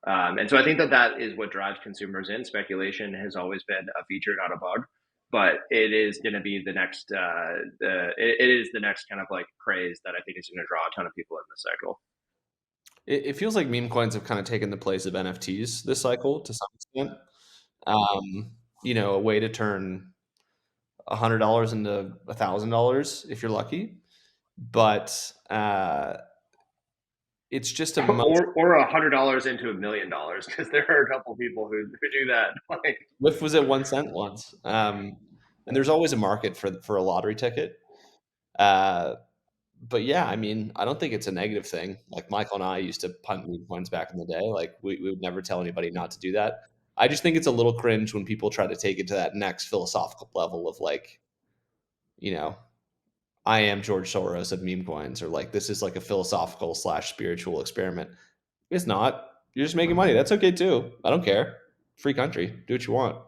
And so I think that is what drives consumers in. Speculation has always been a feature, not a bug, but it is going to be the next. It is the next kind of like craze that I think is going to draw a ton of people in this cycle. It feels like meme coins have kind of taken the place of NFTs this cycle to some extent. A way to turn $100 into $1,000 if you're lucky, but it's just a or $100 into $1 million, because there are a couple people who do that. Like, Lyft was at 1 cent once, and there's always a market for a lottery ticket. But yeah, I mean, I don't think it's a negative thing. Like Michael and I used to punt meme coins back in the day. Like we would never tell anybody not to do that. I just think it's a little cringe when people try to take it to that next philosophical level of like, I am George Soros of meme coins, or like this is like a philosophical / spiritual experiment. It's not. You're just making money. That's okay too. I don't care. Free country. Do what you want.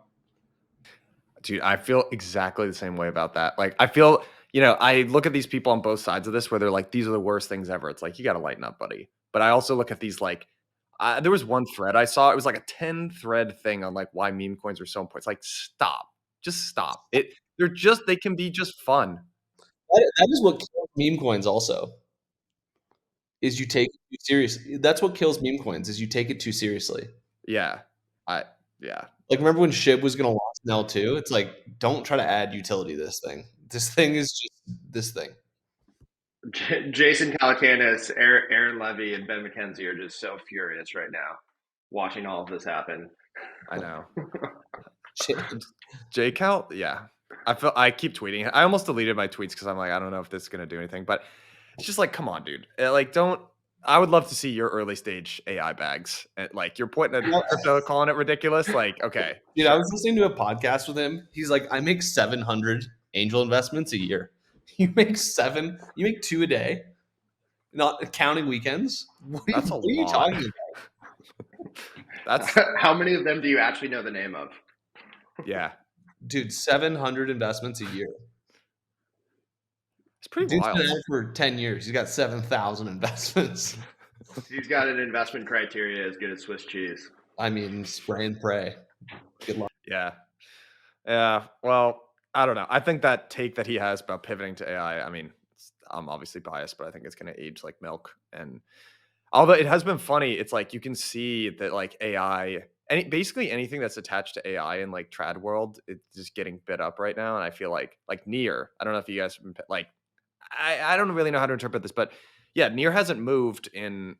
Dude, I feel exactly the same way about that. Like, I feel, I look at these people on both sides of this where they're like, these are the worst things ever. It's like, you got to lighten up, buddy. But I also look at these like, there was one thread I saw. It was like a 10 thread thing on like why meme coins are so important. It's like, stop. Just stop. They can be just fun. That is what kills meme coins also. Is you take it too seriously. That's what kills meme coins, is you take it too seriously. Yeah. Yeah. Like, remember when SHIB was going to launch an L2? It's like, don't try to add utility to this thing. This thing is just this thing. Jason Calacanis, Aaron Levy, and Ben McKenzie are just so furious right now watching all of this happen. I know. J-Cal, yeah. I keep tweeting. I almost deleted my tweets because I'm like, I don't know if this is going to do anything. But it's just like, come on, dude. Like, I would love to see your early stage AI bags. Like, you're pointing at crypto, calling it ridiculous. Like, okay. Dude, sure. I was listening to a podcast with him. He's like, I make 700 angel investments a year. You make 2 a day, not counting weekends. What are you talking about? That's how many of them do you actually know the name of? Yeah. Dude, 700 investments a year. It's pretty wild. Dude's been out for 10 years. He's got 7,000 investments. He's got an investment criteria as good as Swiss cheese. I mean, spray and pray. Good luck. Yeah. Yeah. Well, I don't know. I think that take that he has about pivoting to AI, I mean, I'm obviously biased, but I think it's going to age like milk. And although it has been funny, it's like you can see that like AI, basically anything that's attached to AI in like trad world, it's just getting bit up right now. And I feel like Near, I don't know if you guys like, I don't really know how to interpret this, but yeah, Near hasn't moved in,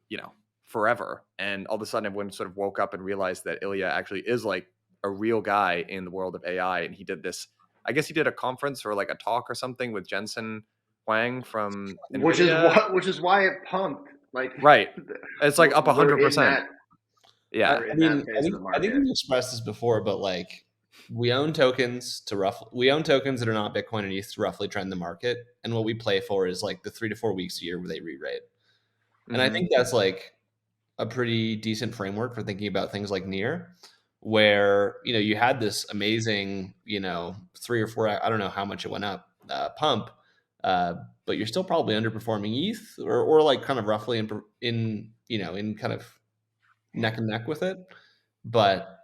forever. And all of a sudden everyone sort of woke up and realized that Ilya actually is like a real guy in the world of AI. And he did this, I guess he did a conference or like a talk or something with Jensen Huang from NVIDIA. Which is why it pumped. Like, right. It's like up 100%. Yeah. I mean, I think we've expressed this before, but like we own tokens that are not Bitcoin and ETH to roughly trend the market. And what we play for is like the 3 to 4 weeks a year where they re-rate. And I think that's like a pretty decent framework for thinking about things like Near, where, you had this amazing, 3 or 4, I don't know how much it went up, pump, but you're still probably underperforming ETH, or like kind of roughly in kind of neck and neck with it. But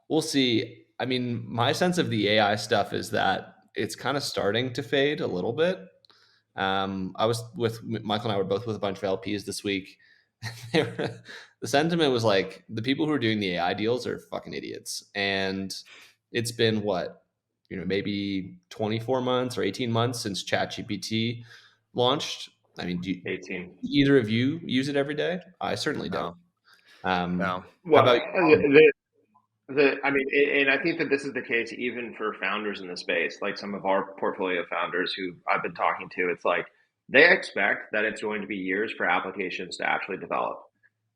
we'll see. I mean, my sense of the AI stuff is that it's kind of starting to fade a little bit. I was with Michael and I were both with a bunch of LPs this week. The sentiment was like, the people who are doing the AI deals are fucking idiots. And it's been what, maybe 24 months or 18 months since ChatGPT launched. I mean, 18. either of you use it every day? I certainly don't. No. How Well, about I mean, and I think that this is the case even for founders in the space, like some of our portfolio founders who I've been talking to. It's like they expect that it's going to be years for applications to actually develop.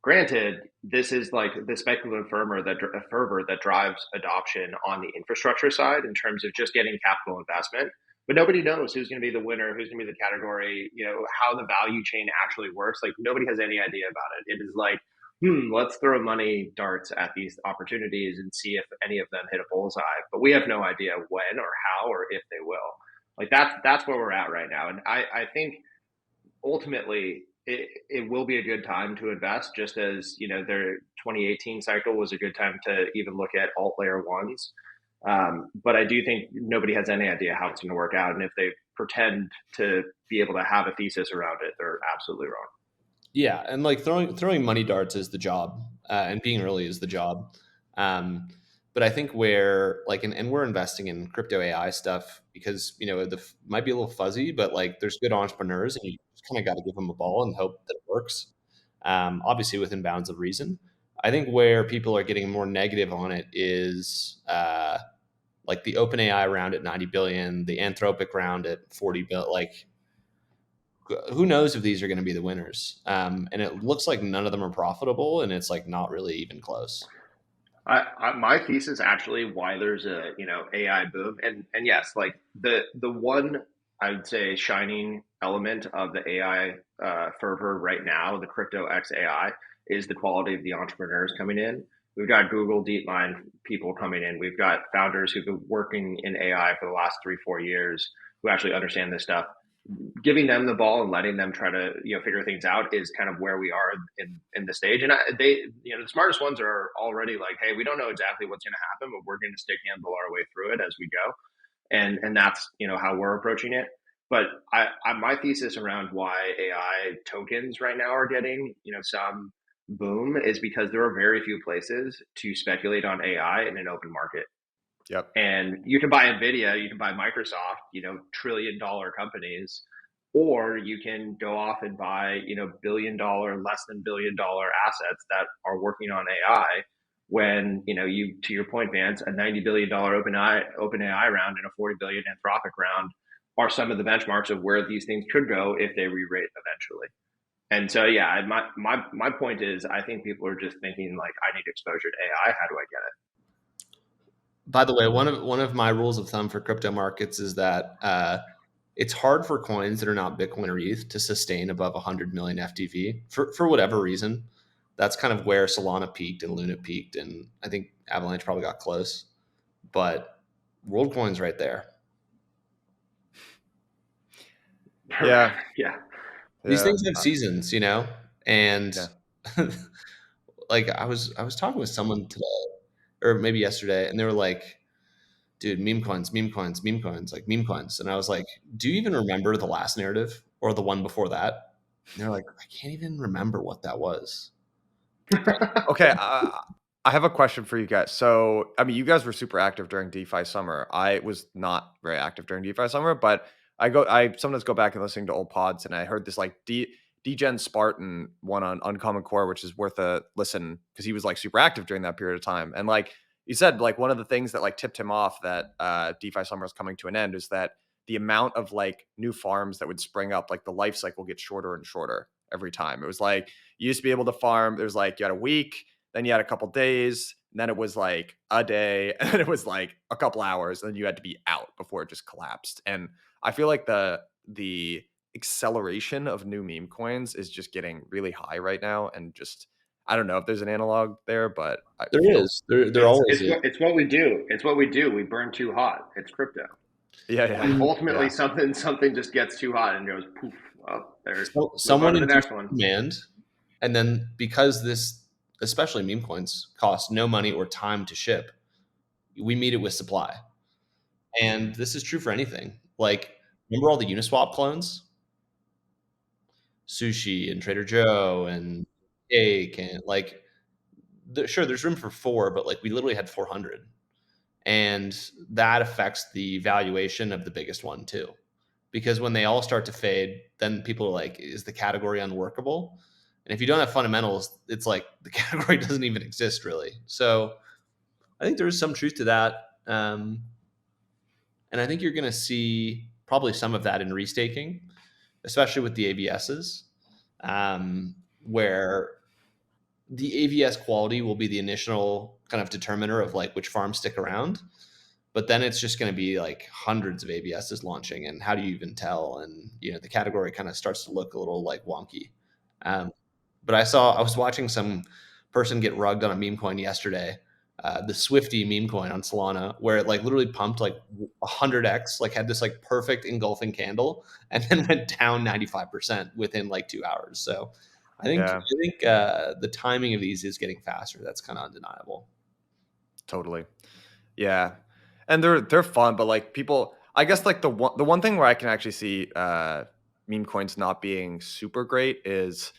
Granted, this is like the speculative fervor that drives adoption on the infrastructure side in terms of just getting capital investment. But nobody knows who's going to be the winner, who's going to be the category, how the value chain actually works. Like nobody has any idea about it. It is like, let's throw money darts at these opportunities and see if any of them hit a bullseye. But we have no idea when or how or if they will. Like that's where we're at right now. And I think ultimately it will be a good time to invest, just as their 2018 cycle was a good time to even look at alt layer ones. But I do think nobody has any idea how it's going to work out, and if they pretend to be able to have a thesis around it, they're absolutely wrong. Yeah, and like throwing money darts is the job, and being early is the job. But I think where like, and we're investing in crypto AI stuff because might be a little fuzzy, but like there's good entrepreneurs, and you just kind of got to give them a ball and hope that it works. Obviously within bounds of reason. I think where people are getting more negative on it is like the OpenAI round at 90 billion, the Anthropic round at 40 billion. Like, who knows if these are going to be the winners? And it looks like none of them are profitable, and it's like not really even close. My thesis actually why there's a AI boom, and yes, like the one I would say shining element of the AI fervor right now, the crypto X AI, is the quality of the entrepreneurs coming in. We've got Google DeepMind people coming in. We've got founders who've been working in AI for the last 3-4 years who actually understand this stuff. Giving them the ball and letting them try to figure things out is kind of where we are in the stage. And they the smartest ones are already like, hey, we don't know exactly what's going to happen, but we're going to stick handle our way through it as we go. And that's how we're approaching it. But my thesis around why AI tokens right now are getting some boom is because there are very few places to speculate on AI in an open market. Yep. And you can buy Nvidia, you can buy Microsoft, trillion-dollar companies, or you can go off and buy billion-dollar, less than billion-dollar assets that are working on AI. When you, to your point, Vance, a $90 billion OpenAI round and a $40 billion Anthropic round are some of the benchmarks of where these things could go if they re-rate eventually. And so, yeah, my point is, I think people are just thinking like, I need exposure to AI. How do I get it? By the way, one of my rules of thumb for crypto markets is that it's hard for coins that are not Bitcoin or ETH to sustain above 100 million FTV for whatever reason. That's kind of where Solana peaked and Luna peaked, and I think Avalanche probably got close. But WorldCoin's right there. Yeah. Yeah. These things have seasons, and Yeah. like I was talking with someone today or maybe yesterday, and they were like, dude, meme coins, like meme coins. And I was like, do you even remember the last narrative or the one before that? And they're like, I can't even remember what that was. Okay, I have a question for you guys. So, I mean, you guys were super active during DeFi summer. I was not very active during DeFi summer, but I sometimes go back and listening to old pods, and I heard this like Degen Spartan one on Uncommon Core, which is worth a listen because he was like super active during that period of time. And like you said, like one of the things that like tipped him off that DeFi summer is coming to an end is that the amount of like new farms that would spring up, like the life cycle gets shorter and shorter every time. It was like you used to be able to farm. There's like you had a week, then you had a couple days, and then it was like a day, and then it was like a couple hours, and then you had to be out before it just collapsed. And I feel like the acceleration of new meme coins is just getting really high right now, and just I don't know if there's an analog there, but I There feel is. There always is. It's what we do. It's what we do. We burn too hot. It's crypto. yeah. Ultimately, Yeah. something just gets too hot and goes poof. Well, there. So, Move on someone to the next induced one. demand, and then because this, especially meme coins, cost no money or time to ship, we meet it with supply. And this is true for anything. Like, remember all the Uniswap clones? Sushi and Trader Joe and Cake and like, sure, there's room for 4, but like we literally had 400. And that affects the valuation of the biggest one too. Because when they all start to fade, then people are like, is the category unworkable? And if you don't have fundamentals, it's like the category doesn't even exist really. So I think there is some truth to that. And I think you're going to see probably some of that in restaking, especially with the AVSs, where the AVS quality will be the initial kind of determiner of like which farms stick around. But then it's just going to be like hundreds of AVSs launching, and how do you even tell? And the category kind of starts to look a little like wonky. But I was watching some person get rugged on a meme coin yesterday, the Swifty meme coin on Solana, where it like literally pumped like 100x, like had this like perfect engulfing candle, and then went down 95% within like 2 hours. So I think the timing of these is getting faster. That's kind of undeniable. Totally. Yeah. And they're fun, but like people, I guess like the one thing where I can actually see meme coins not being super great is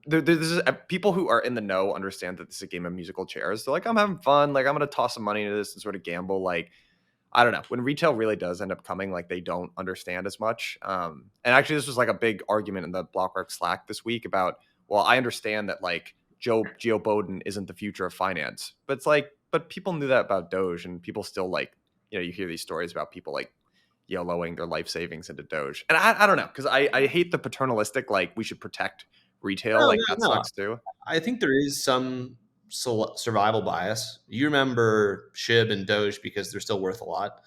there's people who are in the know understand that this is a game of musical chairs. They're like, I'm having fun, like I'm gonna toss some money into this and sort of gamble. Like, I don't know, when retail really does end up coming, like they don't understand as much. And actually this was like a big argument in the Blockwork Slack this week about, well, I understand that like Joe Biden isn't the future of finance, but it's like, but people knew that about Doge, and people still like, you hear these stories about people like YOLOing their life savings into Doge. And I don't know, because I hate the paternalistic, like we should protect retail, like that sucks too. I think there is some survival bias. You remember SHIB and Doge because they're still worth a lot.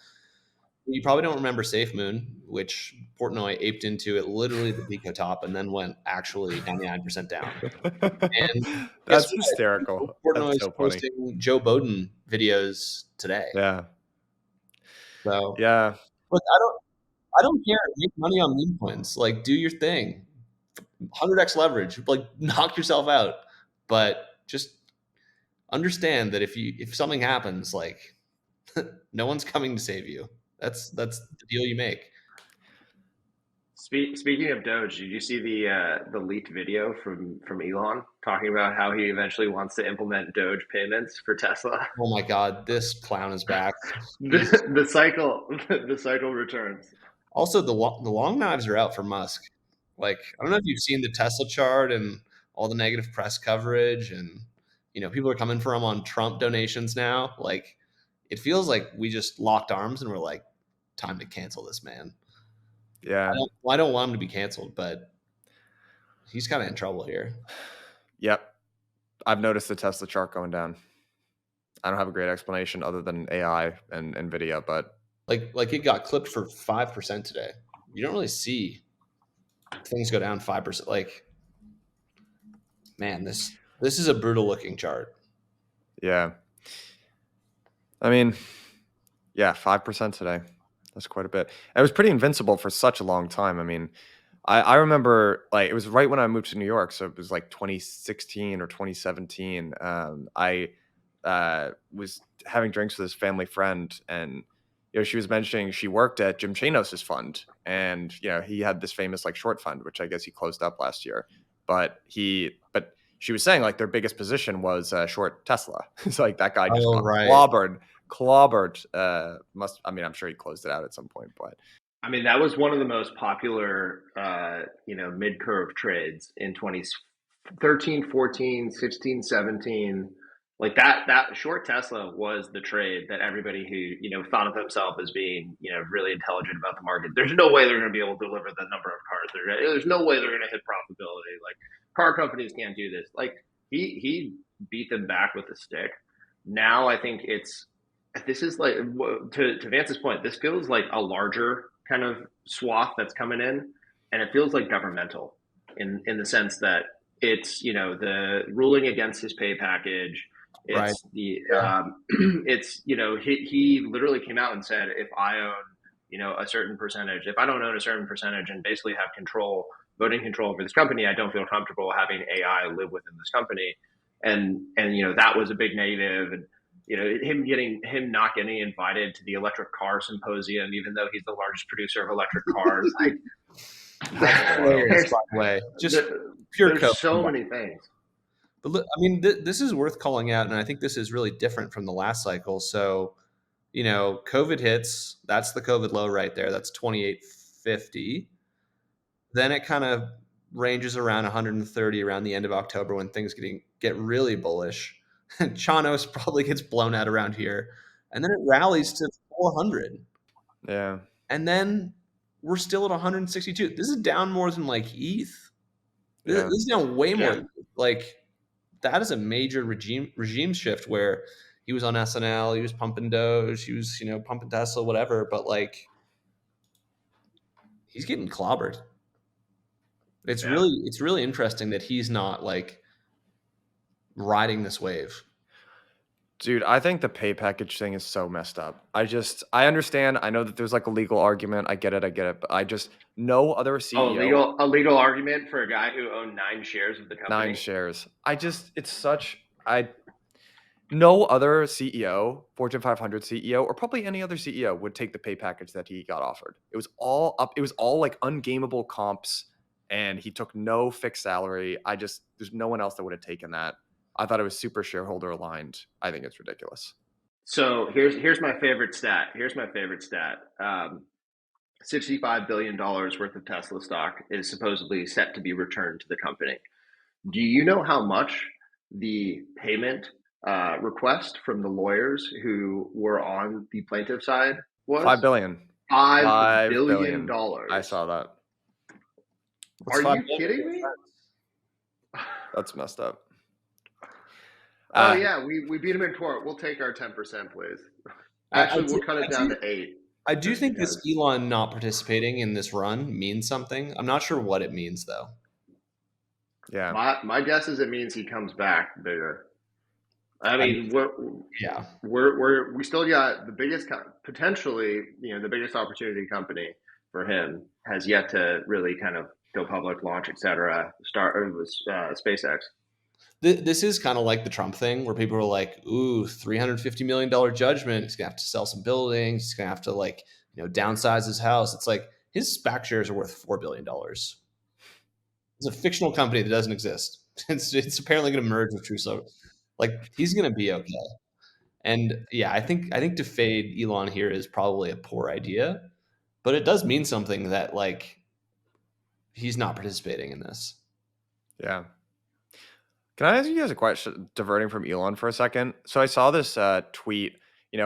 You probably don't remember SafeMoon, which Portnoy aped into at literally the Pico top and then went actually 99% down. And that's hysterical. Portnoy is so posting Joe Biden videos today. Yeah. So yeah. Look, I don't care. Make money on meme coins. Like, do your thing. 100x leverage. Like, knock yourself out. But just understand that if something happens, like no one's coming to save you. That's the deal you make. Speaking of Doge, did you see the leaked video from Elon talking about how he eventually wants to implement Doge payments for Tesla? Oh my God, this clown is back. the cycle returns. Also, the long knives are out for Musk. Like, I don't know if you've seen the Tesla chart and all the negative press coverage, and people are coming for him on Trump donations now. Like, it feels like we just locked arms and we're like, time to cancel this man. Yeah. I don't want him to be canceled, but he's kind of in trouble here. Yep. I've noticed the Tesla chart going down. I don't have a great explanation other than AI and NVIDIA, but like it got clipped for 5% today. You don't really see things go down 5%. Like, man, this is a brutal looking chart. Yeah. I mean, yeah, 5% today. That's quite a bit. It was pretty invincible for such a long time. I mean, I remember like it was right when I moved to New York, so it was like 2016 or 2017. I was having drinks with this family friend, and she was mentioning she worked at Jim Chanos's fund, and he had this famous like short fund, which I guess he closed up last year. But she was saying like their biggest position was short Tesla. So like that guy just got clobbered. I'm sure he closed it out at some point, but I mean, that was one of the most popular, mid curve trades in 2013, 14, 16, 17. Like that short Tesla was the trade that everybody who, thought of themselves as being, really intelligent about the market. There's no way they're going to be able to deliver the number of cars. There's no way they're going to hit profitability. Like, car companies can't do this. Like, he beat them back with a stick. Now I think this is like, to Vance's point, this feels like a larger kind of swath that's coming in, and it feels like governmental in the sense that It's, the ruling against his pay package. Right. It's it's, he literally came out and said, if I own, a certain percentage, if I don't own a certain percentage and basically have voting control over this company, I don't feel comfortable having AI live within this company. And that was a big negative. And, him not getting invited to the electric car symposium, even though he's the largest producer of electric cars. Hilarious, by the way. Just pure code. There's so many things. But look, I mean, this is worth calling out, and I think this is really different from the last cycle. So, COVID hits. That's the COVID low right there. That's 2850. Then it kind of ranges around 130 around the end of October when things get really bullish. Chanos probably gets blown out around here, and then it rallies to 400. Yeah, and then we're still at 162. This is down more than like ETH. This is down way more. Like, that is a major regime shift where he was on SNL, he was pumping Doge, he was pumping Tesla, whatever. But like, he's getting clobbered. It's really interesting that he's not like riding this wave. Dude, I think the pay package thing is so messed up. I understand. I know that there's like a legal argument. I get it. But no other CEO. A legal argument for a guy who owned 9 shares of the company. 9 shares. No other CEO, Fortune 500 CEO, or probably any other CEO would take the pay package that he got offered. It was all up. It was all like ungameable comps, and he took no fixed salary. There's no one else that would have taken that. I thought it was super shareholder aligned. I think it's ridiculous. So here's my favorite stat. $65 billion worth of Tesla stock is supposedly set to be returned to the company. Do you know how much the payment request from the lawyers who were on the plaintiff side was? $5 billion. $5 billion. I saw that. Are you kidding me? That's messed up. Oh yeah, we beat him in court. We'll take our 10%, please. Actually, we'll cut it down to 8. I do think this Elon not participating in this run means something. I'm not sure what it means though. Yeah. My guess is it means he comes back bigger. I mean, we still got the biggest, potentially, the biggest opportunity company for him has yet to really kind of go public, launch, etc. Start with SpaceX. This is kind of like the Trump thing where people are like, ooh, $350 million judgment. He's going to have to sell some buildings. He's going to have to downsize his house. It's like his SPAC shares are worth $4 billion. It's a fictional company that doesn't exist. It's apparently going to merge with TrueSoul. Like, he's going to be okay. And yeah, I think to fade Elon here is probably a poor idea, but it does mean something that he's not participating in this. Yeah. Can I ask you guys a question, diverting from Elon for a second? So I saw this tweet,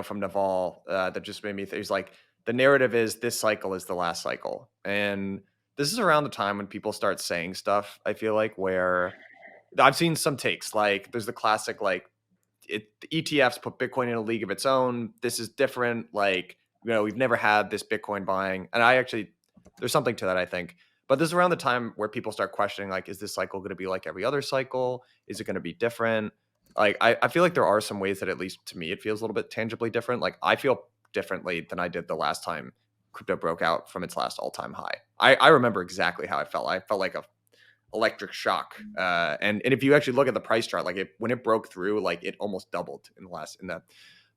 from Naval that just made me think. He's like, the narrative is this cycle is the last cycle. And this is around the time when people start saying stuff, I feel like, where I've seen some takes. Like, there's the classic, the ETFs put Bitcoin in a league of its own. This is different. We've never had this Bitcoin buying. And there's something to that, I think. But this is around the time where people start questioning, is this cycle going to be like every other cycle? Is it going to be different? I feel like there are some ways that, at least to me, it feels a little bit tangibly different. I feel differently than I did the last time crypto broke out from its last all-time high. I remember exactly how I felt. I felt like a electric shock. And if you actually look at the price chart, when it broke through, it almost doubled in the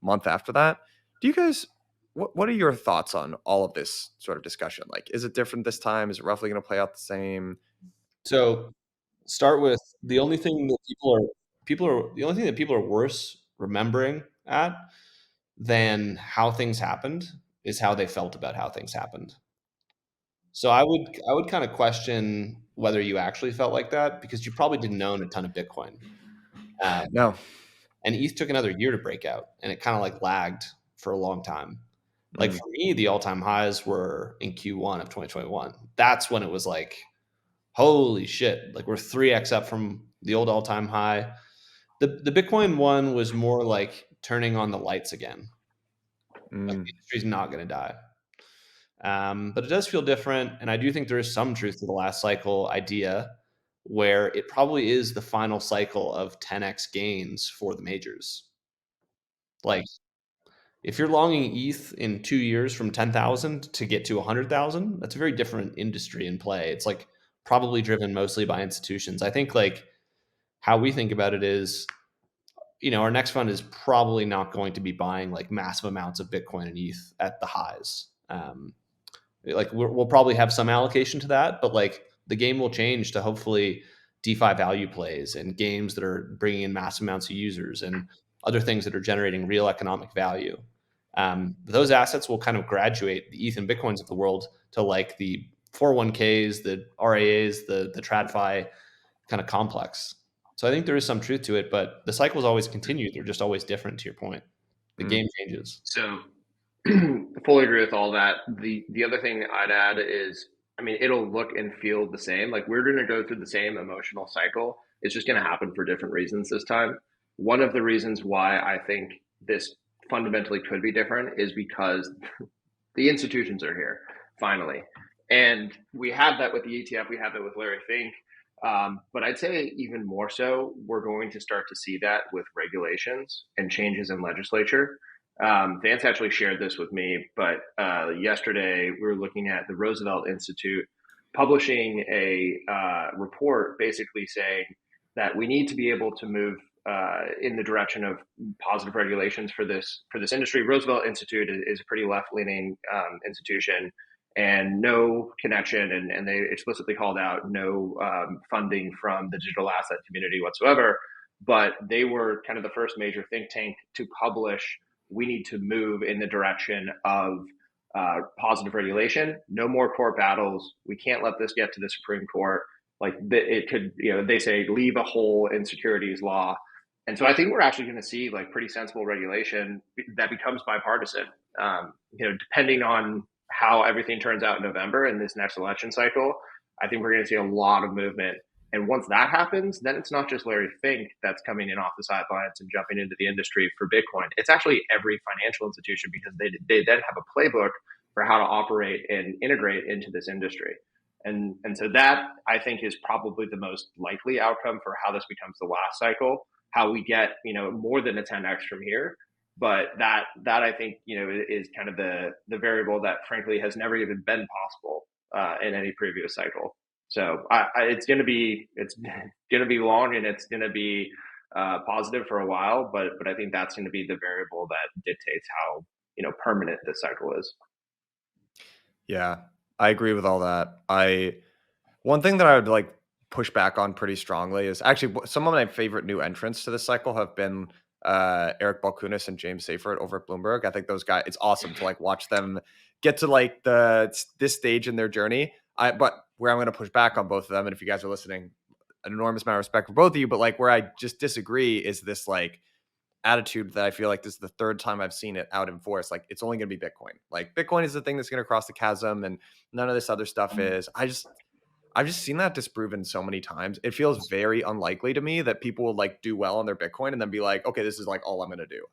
month after that. Do you guys... What are your thoughts on all of this sort of discussion? Is it different this time? Is it roughly going to play out the same? So, start with the only thing that people are worse remembering than how things happened is how they felt about how things happened. So I would kind of question whether you actually felt like that, because you probably didn't own a ton of Bitcoin. No. And ETH took another year to break out, and it kind of lagged for a long time. For me, the all-time highs were in Q1 of 2021. That's when it was holy shit. We're 3x up from the old all-time high. The Bitcoin one was more turning on the lights again. The industry's not going to die. But it does feel different. And I do think there is some truth to the last cycle idea. where it probably is the final cycle of 10x gains for the majors. Like, if you're longing ETH in 2 years from 10,000 to get to 100,000, that's a very different industry in play. It's like probably driven mostly by institutions. I think like how we think about it is, our next fund is probably not going to be buying like massive amounts of Bitcoin and ETH at the highs. Like we'll probably have some allocation to that, but like the game will change to hopefully DeFi value plays and games that are bringing in massive amounts of users and other things that are generating real economic value. Those assets will kind of graduate the ETH and Bitcoins of the world to like the 401ks, the RAAs, the TradFi kind of complex. So I think there is some truth to it, but the cycles always continue. They're just always different, to your point. The game changes. So fully agree with all that. The other thing I'd add is, I mean, it'll look and feel the same. Like we're going to go through the same emotional cycle. It's just going to happen for different reasons this time. One of the reasons why I think this fundamentally could be different is because the institutions are here finally. And we have that with the ETF. We have that with Larry Fink. But I'd say even more so, we're going to start to see that with regulations and changes in legislature. Vance actually shared this with me, but yesterday we were looking at the Roosevelt Institute publishing a report basically saying that we need to be able to move in the direction of positive regulations for this industry. Roosevelt Institute is a pretty left-leaning institution, and no connection, and they explicitly called out no funding from the digital asset community whatsoever. But they were kind of the first major think tank to publish, we need to move in the direction of positive regulation. No more court battles. We can't let this get to the Supreme Court. Like it could, they say leave a hole in securities law. And so I think we're actually going to see like pretty sensible regulation that becomes bipartisan. Depending on how everything turns out in November in this next election cycle, I think we're going to see a lot of movement. And once that happens, then it's not just Larry Fink that's coming in off the sidelines and jumping into the industry for Bitcoin. It's actually every financial institution, because they then have a playbook for how to operate and integrate into this industry. And so that, I think, is probably the most likely outcome for how this becomes the last cycle, how we get, more than a 10x from here. But that I think, is kind of the variable that frankly has never even been possible in any previous cycle. So it's going to be long, and it's going to be positive for a while. But I think that's going to be the variable that dictates how permanent this cycle is. Yeah, I agree with all that. One thing that I would like push back on pretty strongly is actually some of my favorite new entrants to this cycle have been Eric Balkunas and James Seyfert over at Bloomberg. I think those guys, it's awesome to like watch them get to like this stage in their journey. But where I'm going to push back on both of them, and if you guys are listening, an enormous amount of respect for both of you, but like where I just disagree is this like attitude that I feel like this is the third time I've seen it out in force. Like it's only going to be Bitcoin. Like Bitcoin is the thing that's going to cross the chasm, and none of this other stuff is. I've just seen that disproven so many times. It feels very unlikely to me that people will like do well on their Bitcoin and then be like, okay, this is like all I'm going to do.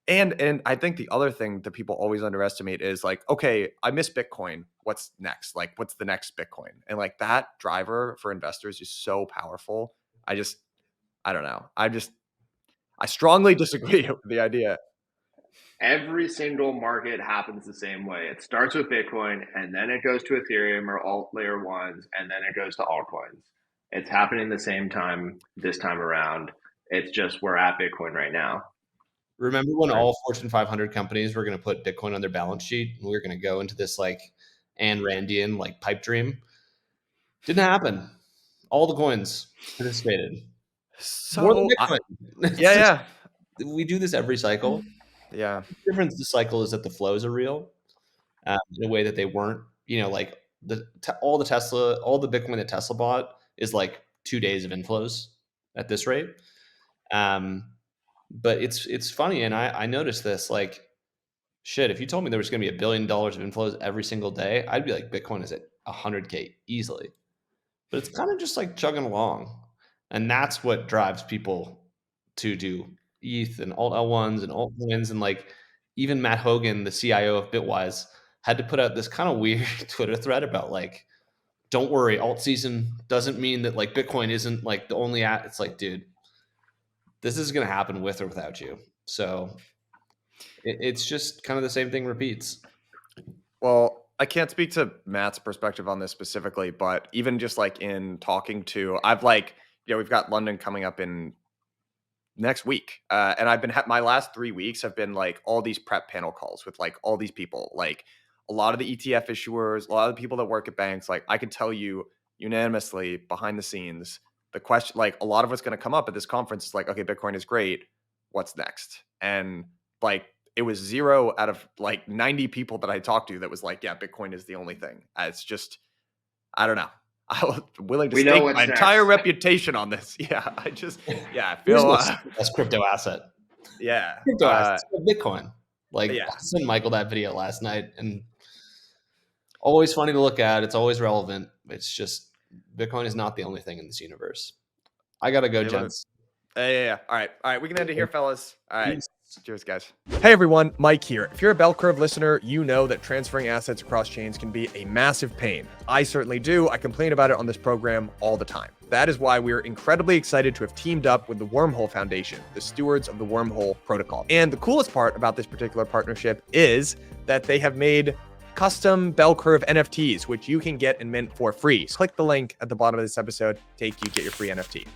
And I think the other thing that people always underestimate is like, okay, I miss Bitcoin. What's next? Like, what's the next Bitcoin? And like that driver for investors is so powerful. I don't know. I strongly disagree with the idea. Every single market happens the same way. It starts with Bitcoin, and then it goes to Ethereum or alt layer ones, and then it goes to altcoins. It's happening the same time this time around. It's just we're at Bitcoin right now. Remember when all Fortune 500 companies were going to put Bitcoin on their balance sheet, and we were going to go into this like Ayn Randian like pipe dream? Didn't happen. All the coins participated. So more than Bitcoin. Yeah. We do this every cycle. Yeah. The difference this cycle is that the flows are real in a way that they weren't. Like all the Bitcoin that Tesla bought is like 2 days of inflows at this rate. But it's funny, and I noticed this, like, shit, if you told me there was going to be $1 billion of inflows every single day, I'd be like, Bitcoin is at 100K easily. But it's kind of just like chugging along. And that's what drives people to do ETH and alt L1s and altcoins. And like even Matt Hogan, the CIO of Bitwise, had to put out this kind of weird Twitter thread about like don't worry, alt season doesn't mean that like Bitcoin isn't like the only it's like, dude, this is going to happen with or without you. So it's just kind of the same thing repeats. Well, I can't speak to Matt's perspective on this specifically, but even just like in talking to, I've like, we've got London coming up in next week. And I've been, my last 3 weeks have been like all these prep panel calls with like all these people, like a lot of the ETF issuers, a lot of the people that work at banks. Like I could tell you unanimously behind the scenes, the question, like a lot of what's going to come up at this conference is like, okay, Bitcoin is great. What's next? And like, it was 0 out of like 90 people that I talked to that was like, yeah, Bitcoin is the only thing. It's just, I don't know. I was willing to stake my entire reputation on this. Yeah, I feel that's crypto asset. Yeah, crypto asset, Bitcoin. Like, yeah. I sent Michael that video last night, and always funny to look at. It's always relevant. It's just Bitcoin is not the only thing in this universe. I gotta go, gents. Yeah. All right. We can end it here, fellas. All right. Cheers, guys. Hey, everyone. Mike here. If you're a Bell Curve listener, you know that transferring assets across chains can be a massive pain. I certainly do. I complain about it on this program all the time. That is why we're incredibly excited to have teamed up with the Wormhole Foundation, the stewards of the Wormhole protocol. And the coolest part about this particular partnership is that they have made custom Bell Curve NFTs, which you can get and mint for free. So click the link at the bottom of this episode. Get your free NFT.